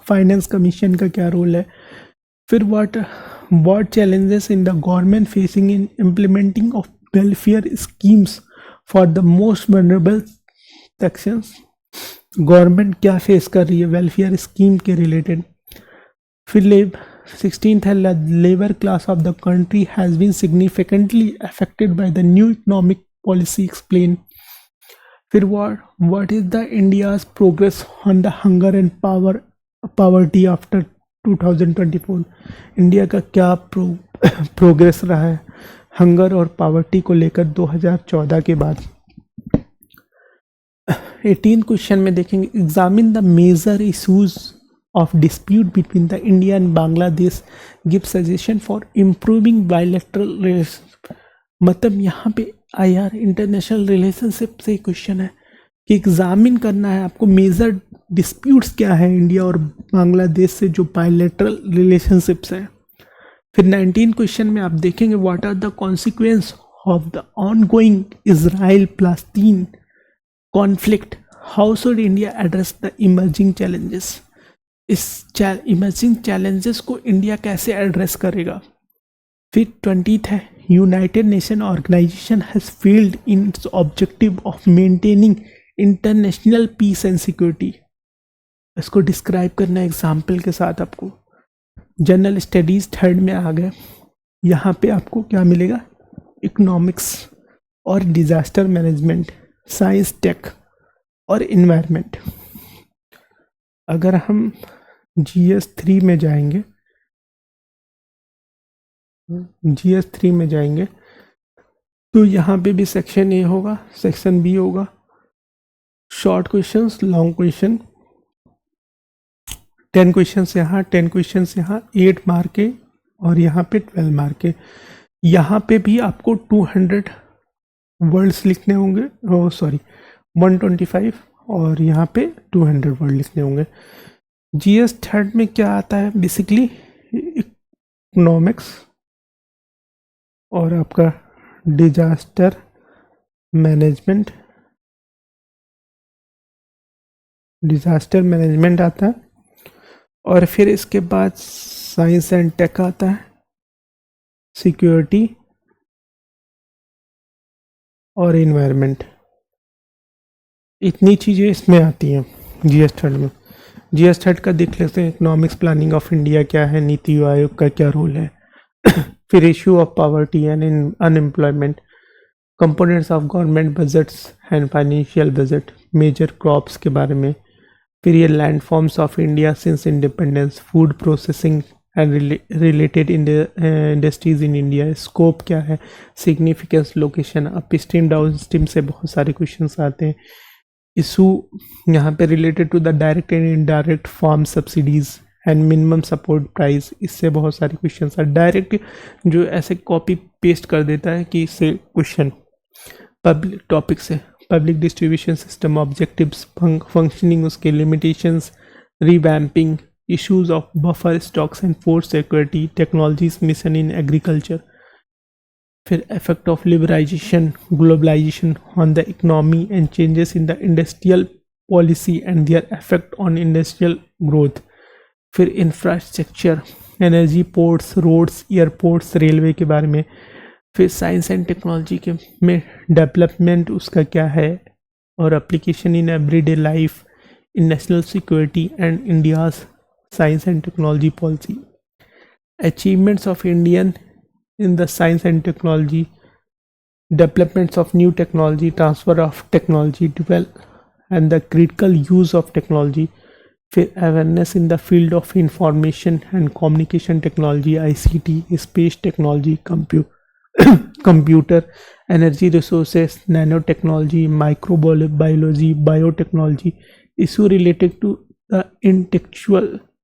Finance commission का क्या रोल है. फिर what challenges in the government facing in implementing of welfare schemes for the most vulnerable sections. Government क्या face कर रही है welfare scheme के related. फिर 16th है labour class of the country has been significantly affected by the new economic policy explain. फिर what is the India's progress on the hunger and poverty after 2024. India का क्या progress रहा है hunger और poverty को लेकर 2014 के बाद. 18 क्वेश्चन में देखेंगे examine the major issues of dispute between the India and Bangladesh, give suggestion for improving bilateral relationship. मतलब यहाँ पे IR इंटरनेशनल रिलेशनशिप से क्वेश्चन है कि एग्जामिन करना है आपको मेजर डिस्प्यूट्स क्या है इंडिया और बांग्लादेश से जो बायलैटरल रिलेशनशिप्स हैं. फिर 19 क्वेश्चन में आप देखेंगे what are the consequence of the ongoing Israel-Palestine conflict, how should India address the emerging challenges? इस इमर्जिंग चैलेंजेस को इंडिया कैसे एड्रेस करेगा? फिर 20th है, united nation organization has failed in its objective of maintaining international peace and security. इसको describe करना example के साथ आपको। जनरल स्टडीज़ 3rd में आ गए। यहाँ पे आपको क्या मिलेगा? इकोनॉमिक्स और डिज़ास्टर मैनेजमेंट, साइंस टेक और इन्वायरमेंट। अगर हम GS 3 में जाएंगे, तो यहाँ पे भी सेक्शन ए होगा, सेक्शन बी होगा, short questions, long question, 10 questions यहाँ, 10 क्वेश्चंस यहाँ, 8 मार्क के और यहाँ पे 12 मार्क के। यहाँ पे भी आपको 200 वर्ड्स लिखने होंगे, 125, और यहाँ पे 200 वर्ड लिखने होंगे। GS 3rd में क्या आता है? बेसिकली इकोनॉमिक्स और आपका डिजास्टर मैनेजमेंट आता है, और फिर इसके बाद साइंस एंड टेक आता है, सिक्योरिटी और इन्वायरमेंट। इतनी चीज़ें इसमें आती हैं GS 3rd में। GS 3rd का देख लेते हैं। इकोनॉमिक्स प्लानिंग ऑफ इंडिया क्या है, नीति आयोग का क्या रोल है, फिर issue of poverty and unemployment, components of government budgets and financial budget, major crops के बारे में, फिर ये land forms of India since independence, food processing and related industries in India, scope क्या है, significance, location, up stream down stream से बहुत सारे क्वेश्चंस आते हैं। इशू यहाँ पे related to the direct and indirect farm subsidies and minimum support price, इससे बहुत सारे क्वेश्चंस आते। डायरेक्ट जो ऐसे कॉपी पेस्ट कर देता है कि इससे क्वेश्चन पब्लिक टॉपिक से, public distribution system, objectives, functioning, उसके limitations, revamping, issues of buffer stocks and food security, technologies mission in agriculture, फिर effect of liberalization, globalization on the economy and changes in the industrial policy and their effect on industrial growth, फिर infrastructure, energy, ports, roads, airports, railway के बारे में, फिर science and technology के में development उसका क्या है और application in everyday life, in national security and India's science and technology policy, achievements of Indian in the science and technology, developments of new technology, transfer of technology, develop and the critical use of technology, फिर awareness in the field of information and communication technology, ICT, space technology, computer, energy resources, nanotechnology, microbiology, biotechnology, issue related to the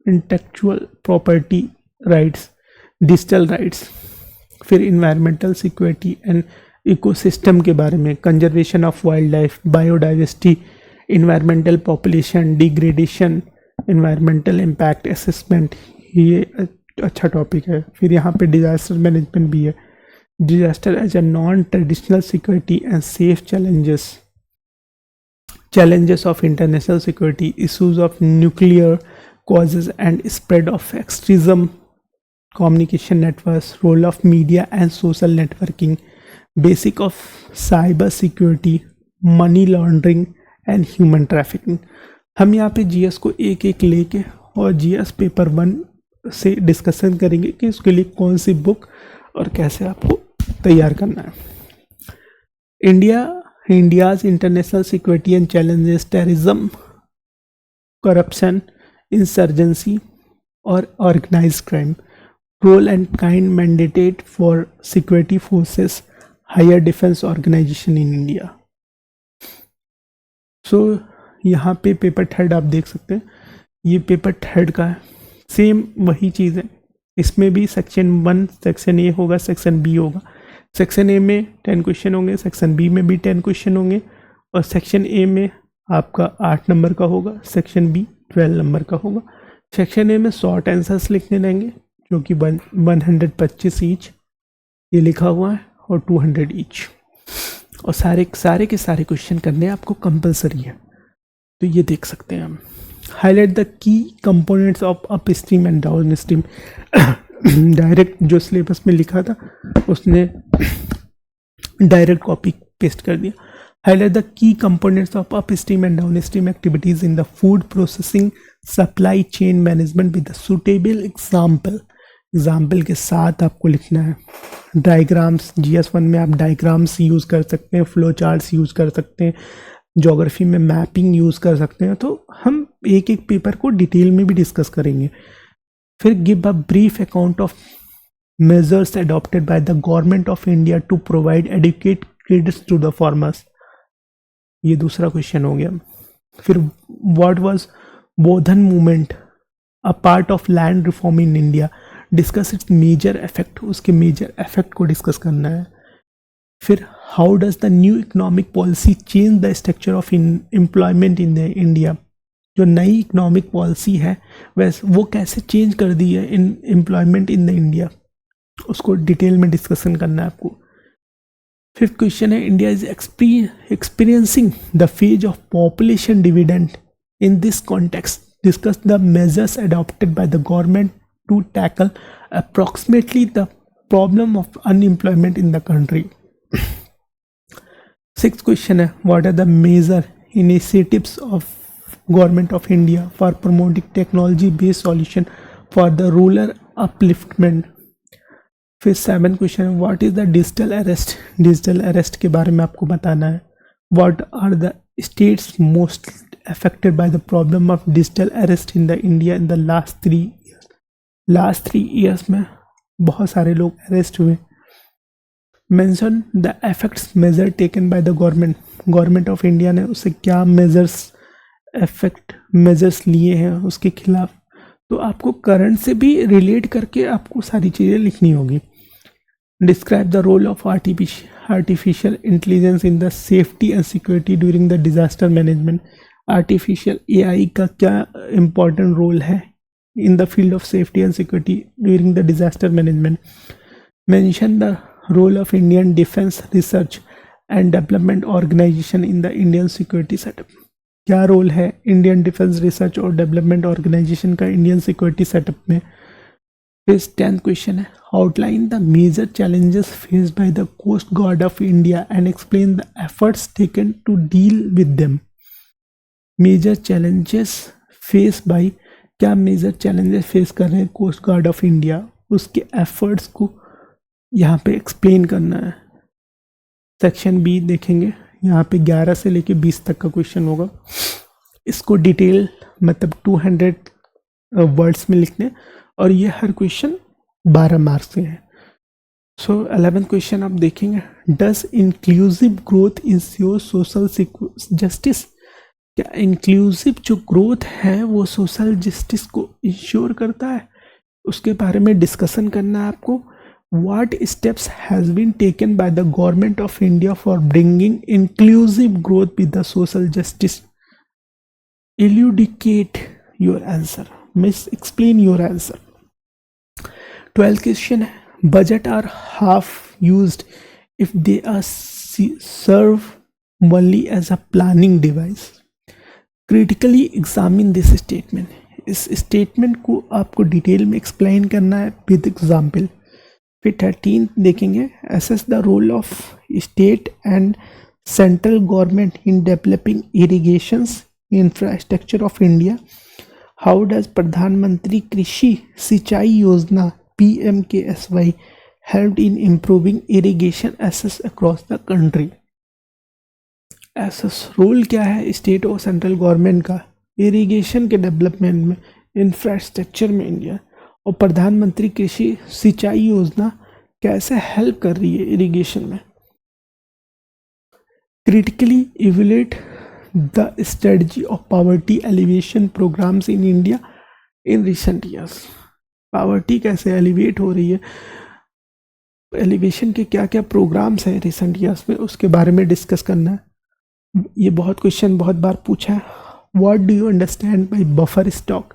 intellectual property rights, digital rights, फिर environmental security and ecosystem के बारे में, conservation of wild life, biodiversity, environmental population degradation, environmental impact assessment, ये अच्छा topic है। फिर यहाँ पे डिजास्टर मैनेजमेंट भी है, disaster as a non traditional security and safe challenges of international security, issues of nuclear causes and spread of extremism, communication networks, role of media and social networking, basic of cyber security, money laundering and human trafficking। हम यहाँ पे GS को एक एक लेके और GS paper 1 से discussion करेंगे कि उसके लिए कौन सी बुक और कैसे आपको तैयार करना है। India's international security and challenges, terrorism, corruption, insurgency or organized crime, role and kind mandate for security forces, higher defense organization in India। So यहाँ पे पेपर 3rd आप देख सकते हैं, ये पेपर 3rd का है, सेम वही चीज़ है। इसमें भी सेक्शन 1 सेक्शन ए होगा, सेक्शन बी होगा। सेक्शन ए में 10 क्वेश्चन होंगे, सेक्शन बी में भी 10 क्वेश्चन होंगे, और सेक्शन ए में आपका 8 नंबर का होगा, सेक्शन बी 12 नंबर का होगा। सेक्शन ए में शॉर्ट आंसर्स लिखने रहेंगे जो कि 125 ईच ये लिखा हुआ है, और 200 ईच, और सारे के सारे क्वेश्चन करने आपको कंपलसरी है। तो ये देख सकते हैं हम। Highlight the key components of up stream and down stream. Direct जो सिलेबस में लिखा था उसने डायरेक्ट कॉपी पेस्ट कर दिया। Highlight the key components of upstream and downstream activities in the food processing supply chain management with a suitable example. Example के साथ आपको लिखना है। डायग्राम्स, GS1 में आप डायग्राम्स यूज़ कर सकते हैं, फ्लो चार्ट्स यूज़ कर सकते हैं, ज्योग्राफी में मैपिंग यूज़ कर सकते हैं। तो हम एक एक पेपर को डिटेल में भी डिस्कस करेंगे। फिर give a brief account of measures adopted by the government of India to provide educate credits to the farmers. ये दूसरा क्वेश्चन हो गया। फिर what was Bhoodan movement a part of land reform in India, discuss its major effect, उसके major effect को discuss करना है। फिर how does the new economic policy change the structure of employment in the India, जो नई economic policy है वैसे वो कैसे चेंज कर दी है in employment in the India, उसको डिटेल में डिस्कशन करना है आपको। फिफ्थ क्वेश्चन है India is experiencing the phase of population dividend in this context, discuss the measures adopted by the government to tackle approximately the problem of unemployment in the country. Sixth question है what are the major initiatives of government of India for promoting technology based solution for the rural upliftment. फिर seven question है what is the digital arrest, digital arrest के बारे में आपको बताना है। What are the states most affected by the problem of digital arrest in the India in the last 3 years. Last 3 years में बहुत सारे लोग अरेस्ट हुए। Mention the effects measure taken by the government of India ने उससे क्या measures लिए हैं उसके खिलाफ। तो आपको करंट से भी रिलेट करके आपको सारी चीज़ें लिखनी होगी। Describe the role of artificial intelligence in the safety and security during the disaster management. Artificial AI का क्या इम्पोर्टेंट रोल है in the field of safety and security during the disaster management. Mention the role of Indian defence research and development organization in the Indian security setup. क्या role है Indian defence research और development organization का Indian security setup में। फिर 10th question है outline the major challenges faced by the coast guard of India and explain the efforts taken to deal with them. Major challenges face by, क्या major challenges face कर रहे हैं coast guard of India, उसके efforts को यहाँ पे explain करना है। सेक्शन बी देखेंगे, यहाँ पे 11 से लेके 20 तक का क्वेश्चन होगा। इसको डिटेल मतलब 200 वर्ड्स में लिखने, और ये हर क्वेश्चन 12 मार्क्स के हैं। सो 11th क्वेश्चन आप देखेंगे, does inclusive growth ensure social justice. क्या इंक्लूसिव जो ग्रोथ है वो सोशल जस्टिस को इंश्योर करता है, उसके बारे में डिस्कशन करना है आपको। What steps has been taken by the government of India for bringing inclusive growth with the social justice? Elucidate your answer. Explain your answer. 12th question है, budget are half used if they are serve only as a planning device. Critically examine this statement. इस statement को आपको detail में explain करना है with example. फिर 13 देखेंगे, assess the role of state and central government in developing irrigations infrastructure of India. How does प्रधानमंत्री कृषि सिंचाई योजना PMKSY helped in improving irrigation access across the country? assess role क्या है स्टेट और सेंट्रल गवर्नमेंट का इरिगेशन के development में, इंफ्रास्ट्रक्चर में इंडिया, और प्रधानमंत्री कृषि सिंचाई योजना कैसे हेल्प कर रही है इरिगेशन में। Critically evaluate the strategy of poverty alleviation programs in India in recent years. Poverty कैसे एलिवेट हो रही है, एलिवेशन के क्या क्या प्रोग्राम्स हैं रिसेंट ईयर्स में, उसके बारे में डिस्कस करना है। ये बहुत क्वेश्चन बहुत बार पूछा है। What do you understand by buffer stock?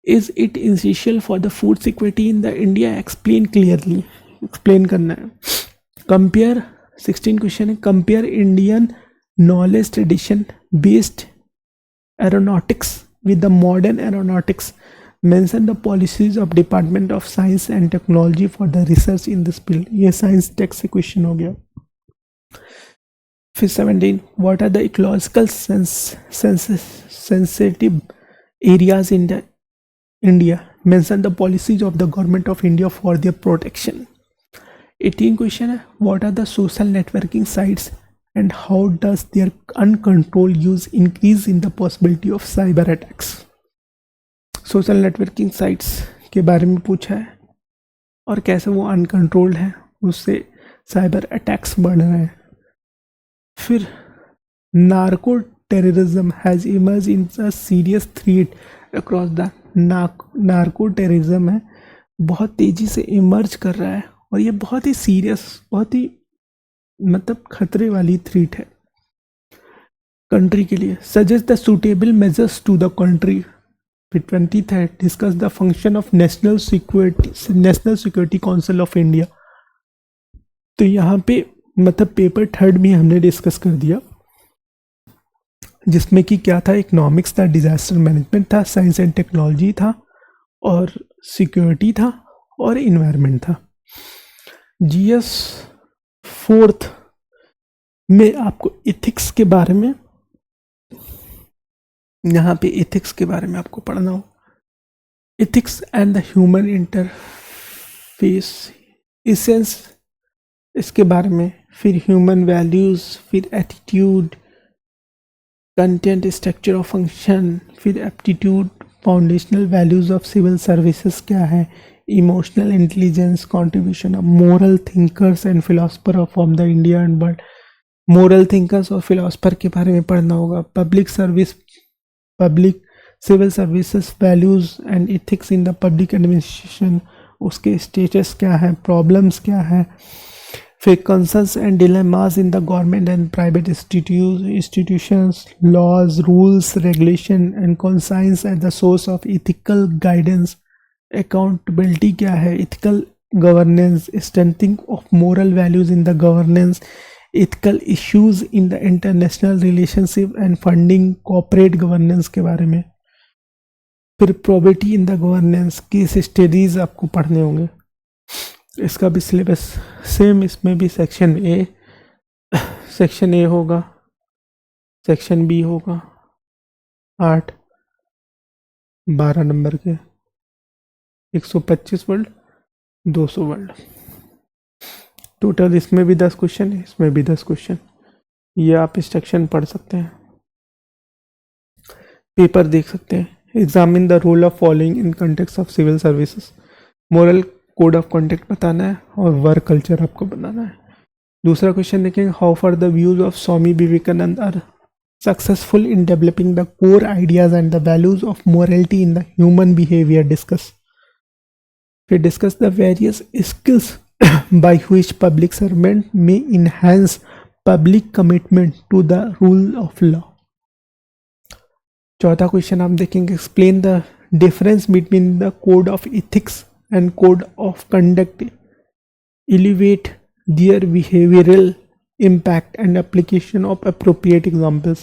Is it essential for the food security in the India? Explain clearly. Explain करना है। कंपेयर 16 क्वेश्चन है, compare Indian knowledge tradition based aeronautics with the modern aeronautics, mention the policies of department of science and technology for the research in this field. ये science tech से question हो गया। फिर 17, what are the ecological sensitive areas in the India, mention the policies of the government of India for their protection. 18 question है, what are the social networking sites and how does their uncontrolled use increase in the possibility of cyber attacks. Social networking sites के बारे में पूछा है और कैसे वो uncontrolled है, उससे साइबर अटैक्स बढ़ रहे हैं। फिर narco terrorism has emerge in a serious threat across the, narco terrorism है बहुत तेजी से इमर्ज कर रहा है और ये बहुत ही सीरियस, बहुत ही मतलब खतरे वाली थ्रेट है कंट्री के लिए। Suggest the suitable measures to the country. फिर 23, discuss the function of national security council of India. तो यहाँ पे मतलब पेपर थर्ड में हमने डिस्कस कर दिया, जिसमें कि क्या था, इकोनॉमिक्स था, डिजास्टर मैनेजमेंट था, साइंस एंड टेक्नोलॉजी था और सिक्योरिटी था और इन्वायरमेंट था। जीएस फोर्थ में आपको इथिक्स के बारे में, यहाँ पे इथिक्स के बारे में आपको पढ़ना हो, ethics and the human interface essence, इसके बारे में। फिर ह्यूमन वैल्यूज, फिर attitude, content, structure of function, फिर aptitude, foundational values of civil services क्या है, emotional intelligence, contribution of moral thinkers and philosopher from the India and world. Moral thinkers और philosopher के बारे में पढ़ना होगा। Public civil services values and ethics in the public administration, उसके status क्या है, प्रॉब्लम्स क्या है। फिर concerns and dilemmas in the government and private institutions, laws, rules, regulation and conscience at the source of ethical guidance. Accountability क्या है, ethical governance, strengthening of moral values in the governance, ethical issues in the international relationship and funding, corporate governance के बारे में। फिर probability in the governance, case studies आपको पढ़ने होंगे। इसका भी सिलेबस सेम, इसमें भी सेक्शन ए होगा, सेक्शन बी होगा, 8 12 नंबर के, 125 वर्ड, 200 वर्ड टोटल। इसमें भी 10 क्वेश्चन है, इसमें भी 10 क्वेश्चन। ये आप इंस्ट्रक्शन पढ़ सकते हैं, पेपर देख सकते हैं। Examine the role of following in context of civil services, moral code of conduct बताना है और वर्क कल्चर आपको बनाना है। दूसरा क्वेश्चन देखेंगे, how for the views of Swami Vivekananda are successful in developing the core ideas and the values of morality in the human behaviour, discuss. फिर discuss the various skills by which public servant may enhance public commitment to the rule of law। चौथा question आप देखेंगे, explain the difference between the code of ethics and code of conduct, elevate their behavioral impact and application of appropriate examples।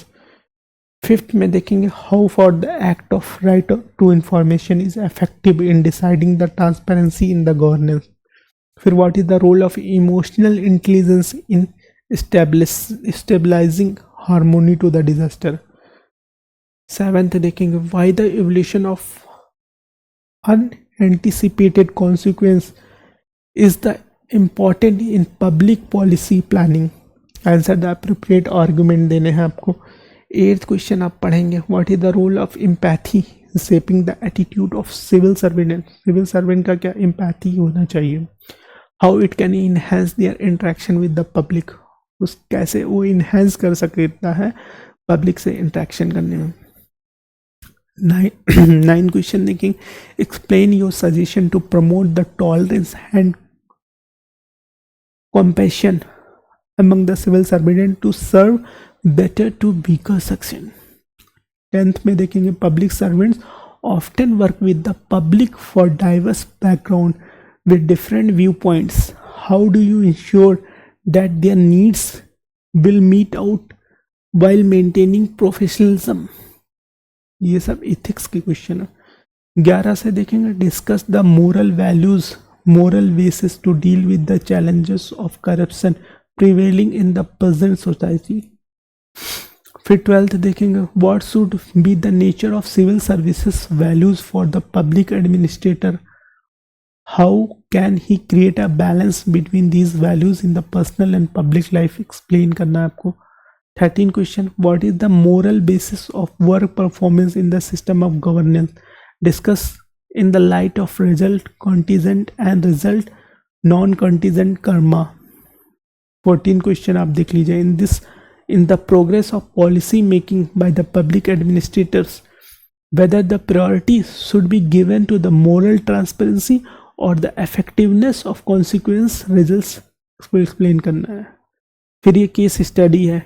Fifth में देखेंगे, how for the act of right to information is effective in deciding the transparency in the governance। फिर what is the role of emotional intelligence in stabilising harmony to the disaster. Seventh देखेंगे, why the evolution of unanticipated consequence is the important in public policy planning. Answer the appropriate argument देने हैं आपको। Eighth question आप पढ़ेंगे, what is the role of empathy shaping the attitude of civil servant. Civil servant का क्या empathy होना चाहिए, how it can enhance their interaction with the public, उस कैसे वो इन्हेंस कर सकता है पब्लिक से इंटरेक्शन करने में। 9 क्वेश्चन देखेंगे, explain your suggestion to promote the tolerance and compassion among the civil servant to serve better to weaker section। 10th में देखेंगे, public servants often work with the public for diverse background with different viewpoints, how do you ensure that their needs will meet out while maintaining professionalism. ये सब ethics के question है. 11 से देखेंगे discuss the moral values, moral basis to deal with the challenges of corruption prevailing in the present society. फिर 12th देखेंगे what should be the nature of civil services values for the public administrator, how can he create a balance between these values in the personal and public life, explain करना है आपको. 13 question what is the moral basis of work performance in the system of governance, discuss in the light of result contingent and result non contingent karma. 14 question आप देख लीजिए in the progress of policy making by the public administrators, whether the priority should be given to the moral transparency or the effectiveness of consequence results, इसको explain करना है. फिर ये case study है.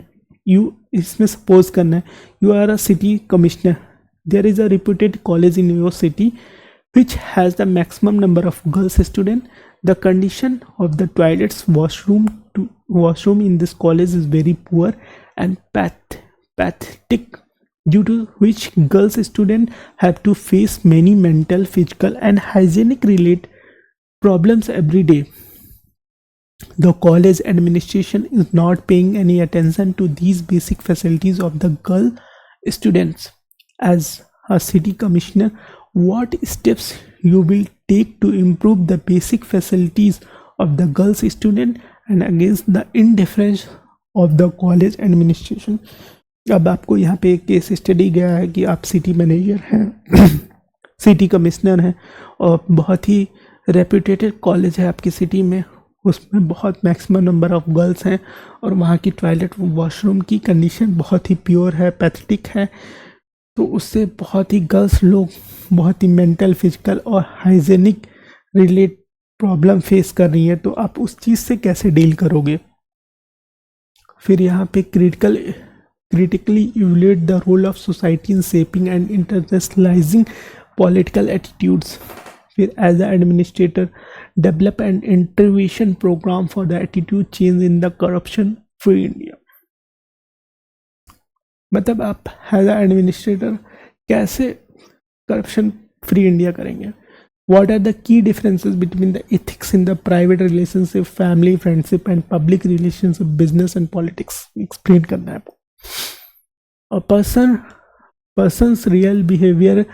इसमें सपोज करना है you are a city commissioner, there is a reputed college in your city which has the maximum number of girls students. The condition of the toilets washroom in this college is very poor and pathetic, due to which girls students have to face many mental, physical and hygienic related problems every day. The college administration is not paying any attention to these basic facilities of the girl students. As a city commissioner, what steps you will take to improve the basic facilities of the girls student and against the indifference of the college administration. अब आपको यहाँ पे एक case study गया है कि आप city manager हैं सिटी कमिश्नर हैं और बहुत ही रेप्यूटेड कॉलेज है आपकी सिटी में, उसमें बहुत मैक्सिमम नंबर ऑफ गर्ल्स हैं और वहाँ की टॉयलेट वॉशरूम की कंडीशन बहुत ही प्योर है, पैथेटिक है, तो उससे बहुत ही गर्ल्स लोग बहुत ही मेंटल, फिजिकल और हाइजेनिक रिलेट प्रॉब्लम फेस कर रही हैं, तो आप उस चीज़ से कैसे डील करोगे. फिर यहाँ पे critically evaluate the role of society in shaping and internationalizing political attitudes. फिर as an administrator, develop an intervention program for the attitude change in the corruption free India. मतलब आप एज अ एडमिनिस्ट्रेटर कैसे corruption free India करेंगे. What are the key differences between the ethics in the private relationship, family, friendship and public relationship, business and politics, explain करना है आपको. A person's real behavior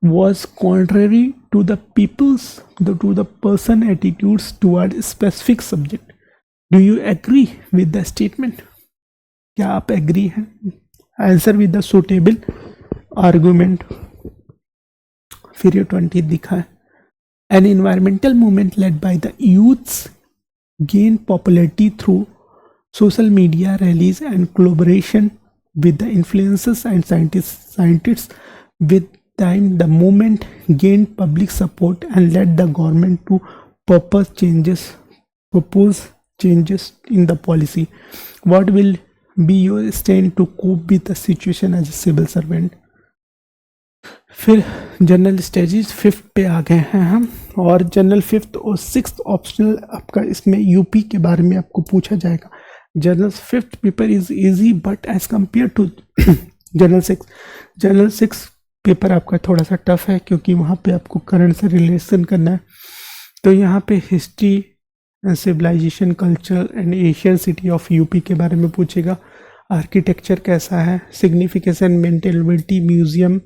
was contrary to the person attitudes toward a specific subject. Do you agree with the statement? क्या आप agree हैं? Answer with the suitable argument. फिर ये 20 दिखा है. An environmental movement led by the youths gained popularity through social media rallies and collaboration with the influencers and scientists. With time, the movement gained public support and led the government to propose changes in the policy. What will be your stand to cope with the situation as a civil servant? फिर general studies 5th पे आ गए हैं हम, और general 5th और 6th optional आपका इसमें UP के बारे में आपको पूछा जाएगा. General 5th paper is easy but as compare to general 6 paper आपका थोड़ा सा टफ है क्योंकि वहाँ पे आपको करंट से रिलेशन करना है. तो यहाँ पे history and civilization, culture and Asian city of UP के बारे में पूछेगा. आर्किटेक्चर कैसा है, signification, mentality, museum,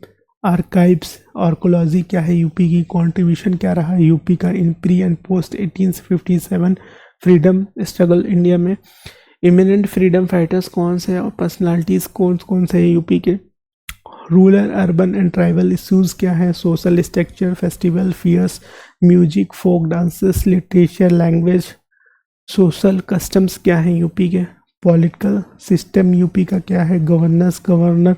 archives, archaeology क्या है, यूपी की कंट्रीब्यूशन क्या रहा है यूपी का in pre and post 1857 freedom struggle India में, इमिनेंट फ्रीडम फाइटर्स कौन से और पर्सनालिटीज़ कौन से हैं यूपी के, rural, urban and tribal issues क्या है, social structure, festival, fairs, music, folk dances, literature, language, social customs क्या है यूपी के, पॉलिटिकल सिस्टम यूपी का क्या है, governor,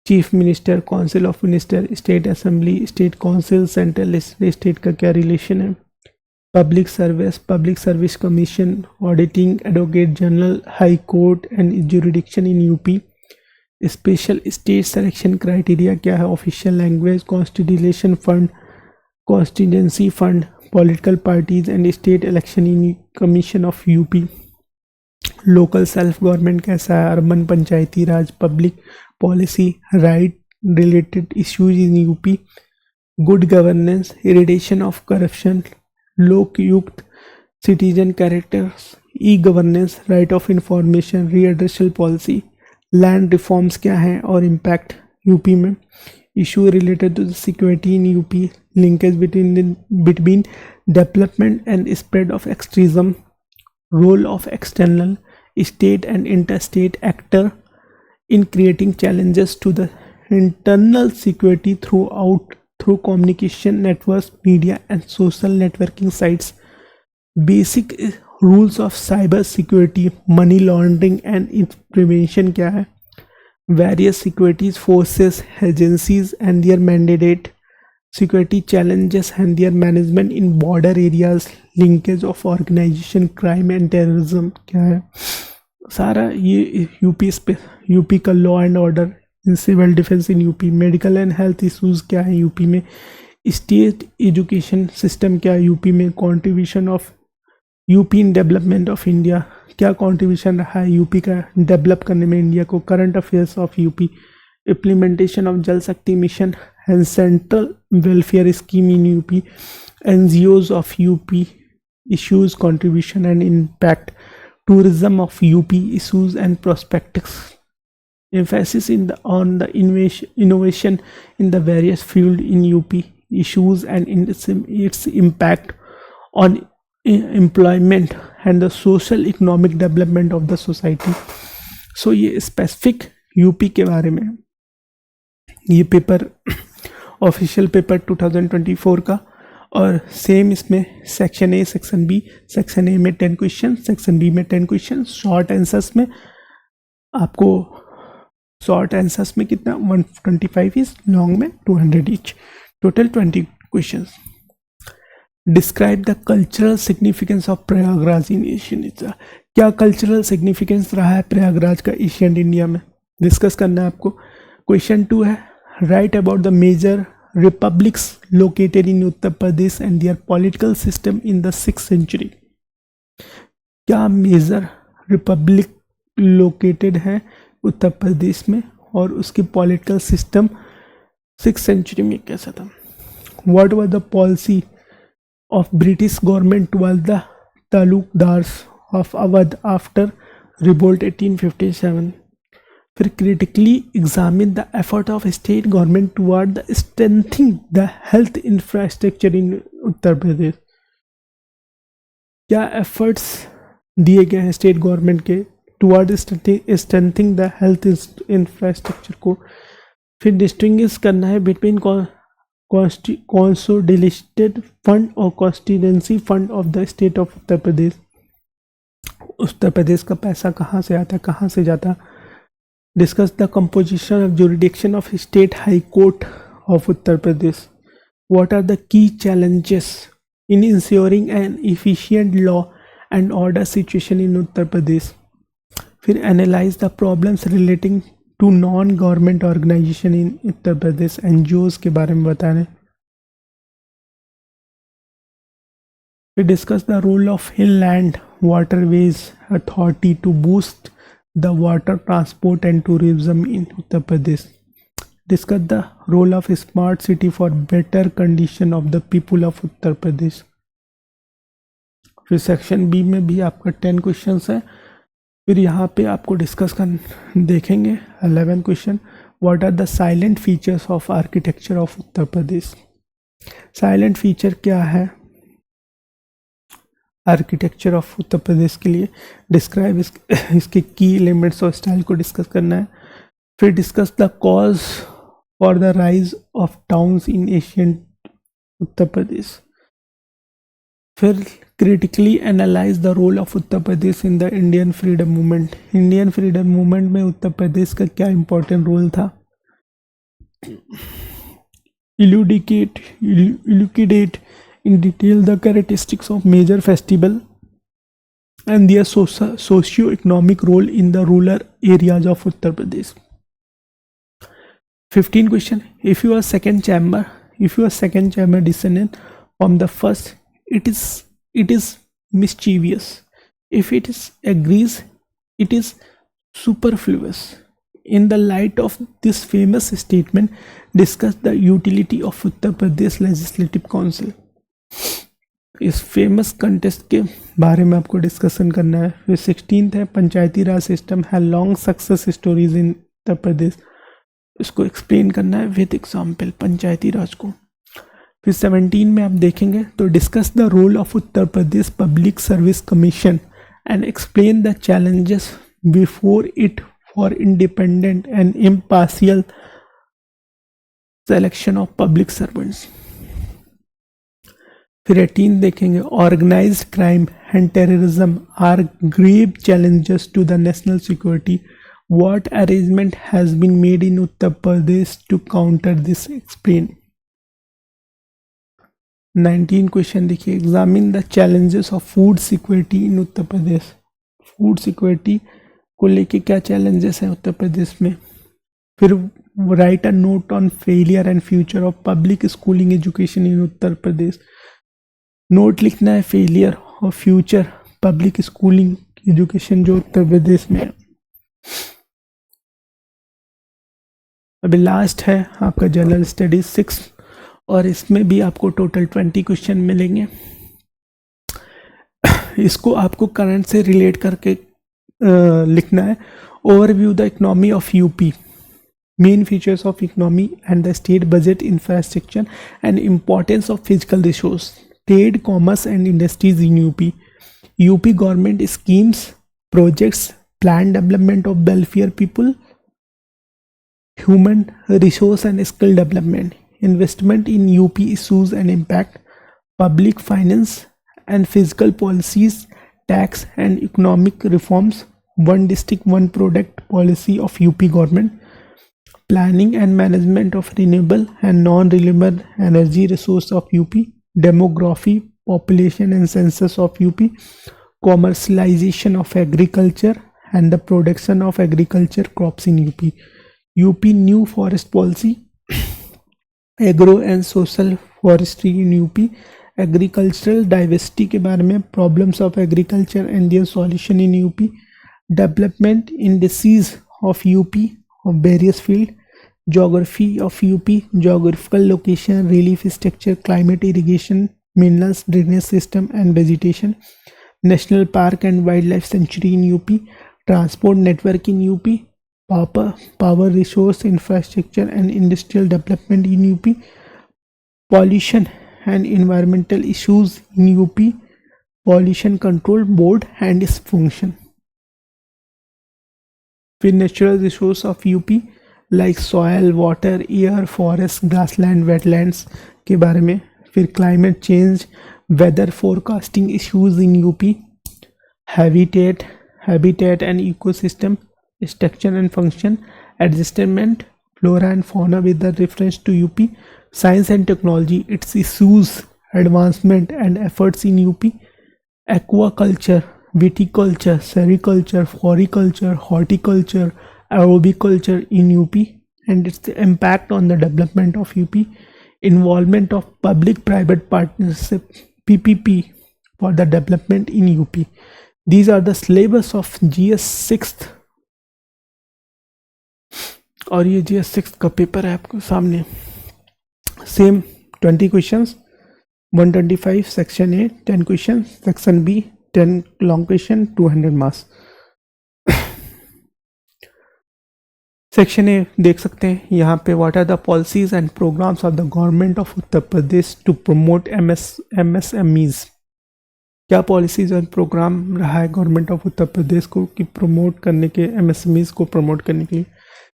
chief minister, council of minister, state assembly, state council, central state का क्या रिलेशन है, public service commission, auditing, advocate general, high court and jurisdiction in UP, special state selection criteria क्या है, official language, constitution fund, constituency fund, political parties and state election in commission of UP, local self government कैसा है, urban Panchayati Raj, public policy, right related issues in UP, good governance, irradiation of corruption, Lokayukta, citizen characters, e governance, right of information, redressal policy, land reforms क्या हैं और impact UP में, issue related to the security in UP, linkage between development and spread of extremism, role of external state and interstate actor in creating challenges to the internal security through communication networks, media and social networking sites, basic rules of cyber security, money laundering and its prevention क्या है, various security forces, agencies and their mandate, security challenges and their management in border areas, linkage of organization crime and terrorism क्या है, सारा ये UP का law and order in civil defence in UP, medical and health issues क्या है UP में, state education system क्या है यूपी में, contribution of UP in development of India, क्या कंट्रीब्यूशन रहा है यूपी का डेवलप करने में इंडिया को, current affairs of UP, implementation of Jal Shakti mission and central welfare scheme in UP, NGOs of UP, issues, contribution and impact, tourism of UP, issues and prospects, emphasis on the innovation in the various fields in UP, issues and its impact on employment and the social economic development of the society. So ये specific UP के बारे में ये paper official paper 2024 का, और same इसमें section A section B, section A में 10 question, section B में 10 क्वेश्चन, शॉर्ट आंसर्स में आपको शॉर्ट आंसर्स में कितना 125 इज, लॉन्ग में 200 each, total 20 question. Describe the cultural significance of Prayagraj in Asian India. क्या कल्चरल सिग्निफिकेंस रहा है प्रयागराज का एशियन इंडिया में, डिस्कस करना है आपको. क्वेश्चन 2 है, write about the major republics located in Uttar Pradesh and their political system in the 6th century. क्या मेजर रिपब्लिक लोकेटेड है उत्तर प्रदेश में और उसकी पॉलिटिकल सिस्टम 6th century में कैसा था. What was the policy of British government toward the taluqdars of Awadh after revolt 1857. फिर critically examine the effort of state government toward the strengthening the health infrastructure in Uttar Pradesh. क्या efforts दिए गए हैं state government के toward strengthening the health infrastructure को. फिर distinguish करना है बिटवीन कंसोलिडेटेड फंड और constituency fund of the state of Uttar Pradesh. Uttar Pradesh का पैसा कहाँ से आता है, कहाँ से जाता. Discuss the composition of jurisdiction of state high court of Uttar Pradesh. What are the key challenges in ensuring an efficient law and order situation in Uttar Pradesh. फिर analyse the problems relating to non government organisation in Uttar Pradesh, NGOs के बारे में बताना. फिर discuss the role of inland waterways authority to boost the water transport and tourism in Uttar Pradesh. Discuss the role of smart city for better condition of the people of Uttar Pradesh. फिर section B में भी आपका 10 question है. फिर यहाँ पे आपको discuss कर देखेंगे 11 question. What are the salient features of architecture of Uttar Pradesh. Salient feature क्या है आर्किटेक्चर ऑफ उत्तर प्रदेश के लिए. डिस्क्राइब इसके की एलिमेंट्स और स्टाइल को डिस्कस करना है. फिर discuss the cause for the rise of towns in Asian Uttar Pradesh. फिर critically analyse the role of Uttar Pradesh in the Indian freedom movement. Indian freedom movement में उत्तर प्रदेश का क्या इंपॉर्टेंट रोल था. Elucidate in detail the characteristics of major festival and their socio-economic role in the rural areas of Uttar Pradesh. 15 question. If you are second chamber descendant from the first, it is mischievous. If it is agrees, it is superfluous. In the light of this famous statement, discuss the utility of Uttar Pradesh Legislative Council. इस famous contest के बारे में आपको discussion करना है. फिर 16th है पंचायती राज system है long success stories in Uttar प्रदेश. इसको एक्सप्लेन करना है विद एग्जाम्पल पंचायती राज को. फिर 17 में आप देखेंगे तो discuss the role of Uttar Pradesh public service commission and explain the challenges before it for independent and impartial selection of public servants. फिर 18 देखेंगे organised crime and terrorism are grave challenges to the national security. What arrangement has been made in Uttar Pradesh to counter this, explain. 19 question देखिए examine the challenges of food security in Uttar Pradesh. Food security को लेके क्या challenges हैं उत्तर प्रदेश में. फिर right a note on failure and future of public schooling education in Uttar Pradesh. Note लिखना है failure और फ्यूचर पब्लिक स्कूलिंग एजुकेशन जो उत्तर प्रदेश में है. अभी लास्ट है आपका जनरल स्टडीज 6 और इसमें भी आपको टोटल 20 क्वेश्चन मिलेंगे. इसको आपको करंट से रिलेट करके लिखना है. Overview the economy of UP, main features of economy and the state budget, infrastructure and importance of physical resource, trade, commerce and industries in UP. UP government schemes, projects, planned development of welfare people, human resource and skill development, investment in UP issues and impact, public finance and fiscal policies, tax and economic reforms, one district one product policy of UP government, planning and management of renewable and non-renewable energy resource of UP, demography, population and census of UP, commercialization of agriculture and the production of agriculture crops in UP, UP new forest policy, agro and social forestry in UP, agricultural diversity के बारे में, problems of agriculture and their solution in UP, development indices of UP of various field, geography of UP, geographical location, relief structure, climate, irrigation, minerals, drainage system and vegetation, national park and wildlife sanctuary in UP, transport network in UP, power resource infrastructure and industrial development in UP, pollution and environmental issues in UP, pollution control board and its function. फिर natural resource of UP like soil, water, air, forest, grassland, wetlands के बारे में. फिर climate change, weather forecasting issues in UP, habitat and ecosystem structure and function, adjustment, flora and fauna with the reference to UP, science and technology, its issues, advancement and efforts in UP, aquaculture, viticulture, sericulture, floriculture, horticulture, aerobiculture in UP and its impact on the development of UP, involvement of public-private partnership PPP for the development in UP. These are the syllabus of GS 6th और ये GS 6th का paper है आपको सामने. Same 20 questions, 125 section A 10 question, section B 10 long question, 200 marks. Section A देख सकते हैं यहाँ पे what are the policies and programmes of the government of Uttar Pradesh to promote MSMEs. क्या पॉलिसीज और प्रोग्राम रहा है गवर्नमेंट ऑफ उत्तर प्रदेश को कि प्रमोट करने के, MSMEs को प्रमोट करने के लिए.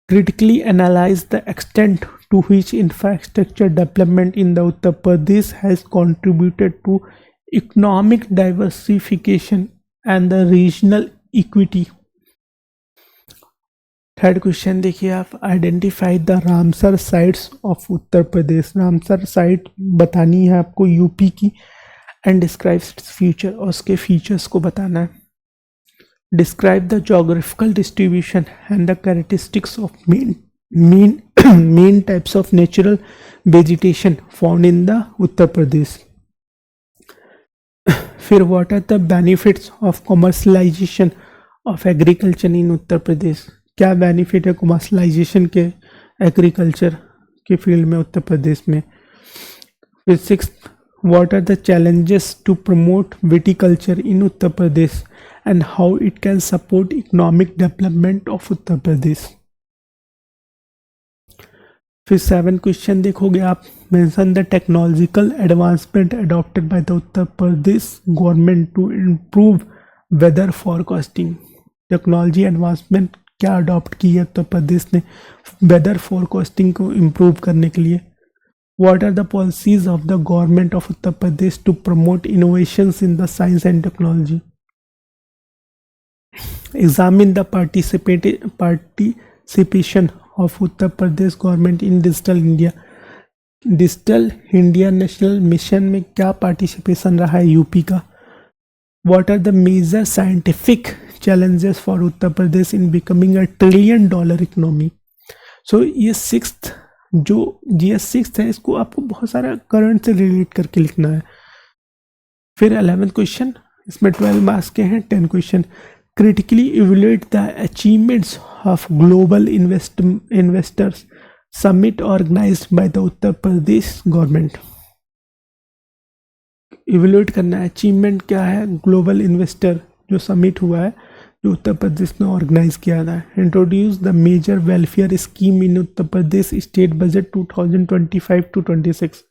Critically analyse the extent to which infrastructure development in the Uttar Pradesh has contributed to economic diversification and the regional equity. Third question देखिए आप, identify the Ramsar sites of Uttar Pradesh. Ramsar site बतानी है आपको यूपी की एंड डिस्क्राइब इट्स फीचर, और उसके features को बताना है. Describe the geographical distribution and the characteristics of main types of natural vegetation found in the Uttar Pradesh. फिर what are the benefits of commercialisation of agriculture in Uttar Pradesh, क्या benefit है commercialisation के agriculture के फील्ड में उत्तर प्रदेश में। फिर 6, what are the challenges to promote viticulture in Uttar Pradesh and how it can support economic development of Uttar Pradesh. फिर 7 question देखोगे आप, mention the technological advancement adopted by the Uttar Pradesh government to improve weather forecasting. Technology advancement क्या adopt की है उत्तर प्रदेश ने weather forecasting को improve करने के लिए। What are the policies of the government of Uttar Pradesh to promote innovations in the science and technology. Examine the participation of Uttar Pradesh government in digital India. Digital India national mission में क्या participation रहा है UP का। What are the major scientific challenges for Uttar Pradesh in becoming $1 trillion economy. So ये 6th जो GS 6th है, इसको आपको बहुत सारा करंट से रिलेट करके लिखना है। फिर 11th क्वेश्चन, इसमें 12 मार्क्स के हैं, 10 question. Critically evaluate the achievements of global investors summit organised by the Uttar Pradesh government. Evaluate करना है अचीवमेंट क्या है ग्लोबल इन्वेस्टर जो समिट हुआ है जो उत्तर प्रदेश ने ऑर्गेनाइज किया था। Introduce the major welfare scheme in Uttar Pradesh state budget 2025-26।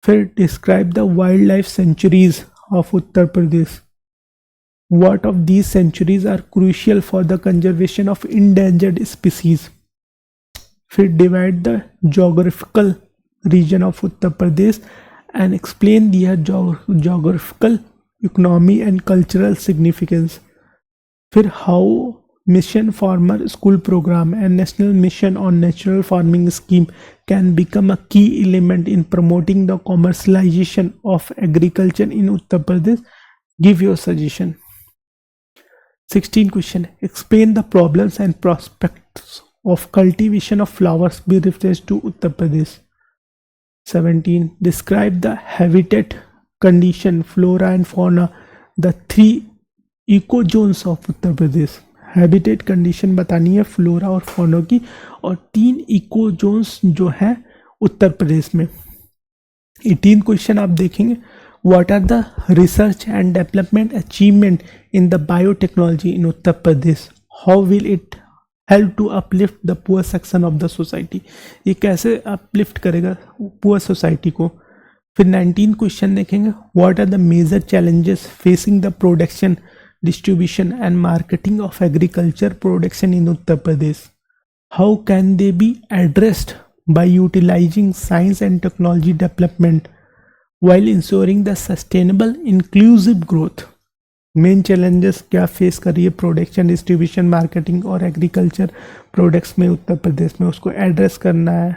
फिर describe the wild life sanctuaries of Uttar Pradesh. What of these sanctuaries are crucial for the conservation of endangered species. फिर divide the geographical region of Uttar Pradesh and explain their geographical economy and cultural significance. फिर how mission farmer school programme and national mission on natural farming scheme can become a key element in promoting the commercialisation of agriculture in Uttar Pradesh. Give your suggestion. 16 question, explain the problems and prospects of cultivation of flowers with reference to Uttar Pradesh. 17, describe the habitat condition flora and fauna the 3 eco zones of Uttar Pradesh. Habitat condition बतानी है flora और fauna की, और 3 eco Jones जो है उत्तर प्रदेश में। 18 question आप देखेंगे, what are the research and development achievement in the biotechnology in Uttar Pradesh. How will it help to uplift the poor section of the society. ये कैसे अपलिफ्ट करेगा पुअर सोसाइटी को। फिर 19 क्वेश्चन देखेंगे, what are the major challenges facing the production distribution and marketing of agriculture production in Uttar Pradesh. How can they be addressed by utilising science and technology development while ensuring the sustainable inclusive growth। Main challenges क्या face कर रही है production distribution marketing और agriculture products में उत्तर प्रदेश में, उसको address करना है।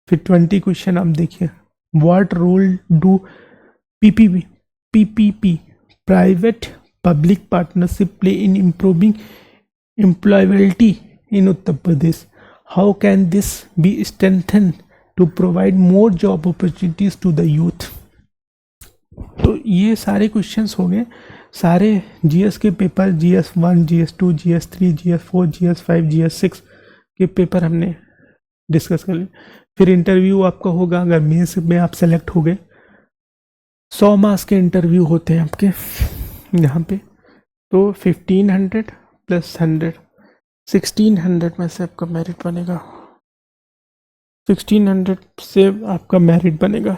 फिर 20 क्वेश्चन आप देखिए, what role do PPP private public partnership play in improving employability in Uttar Pradesh. How can this be strengthen to provide more job opportunities to the youth. तो ये सारे क्वेश्चंस हो गए, सारे जीएस के paper, GS 1, GS 2, GS 3, GS 4, GS 5, GS 6 के paper हमने discuss कर लिए। फिर इंटरव्यू आपका होगा, अगर मेंस में आप सेलेक्ट हो गए 100 मार्क्स के इंटरव्यू होते हैं आपके यहाँ पे, तो 1500 प्लस 100 1600 में से आपका मेरिट बनेगा। 1600 से आपका मेरिट बनेगा,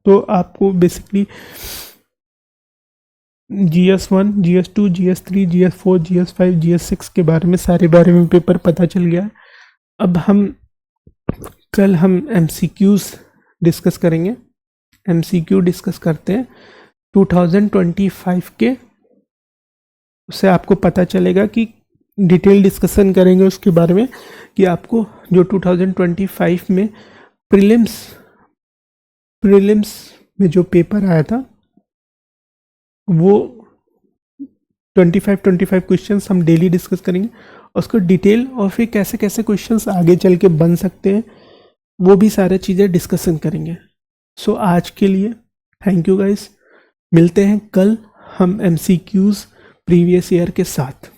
तो आपको basically GS1, GS2, GS3, GS4, GS5, GS6 के बारे में सारे बारे में पेपर पता चल गया है। अब कल हम MCQs डिस्कस करेंगे। MCQ डिस्कस करते हैं 2025 के, उससे आपको पता चलेगा कि डिटेल डिस्कशन करेंगे उसके बारे में कि आपको जो 2025 में प्रीलिम्स में जो पेपर आया था वो 25 क्वेश्चंस हम डेली डिस्कस करेंगे, उसको डिटेल और फिर कैसे कैसे क्वेश्चंस आगे चल के बन सकते हैं वो भी सारी चीज़ें डिस्कशन करेंगे। सो आज के लिए थैंक यू गाइस, मिलते हैं कल हम MCQs प्रीवियस ईयर के साथ।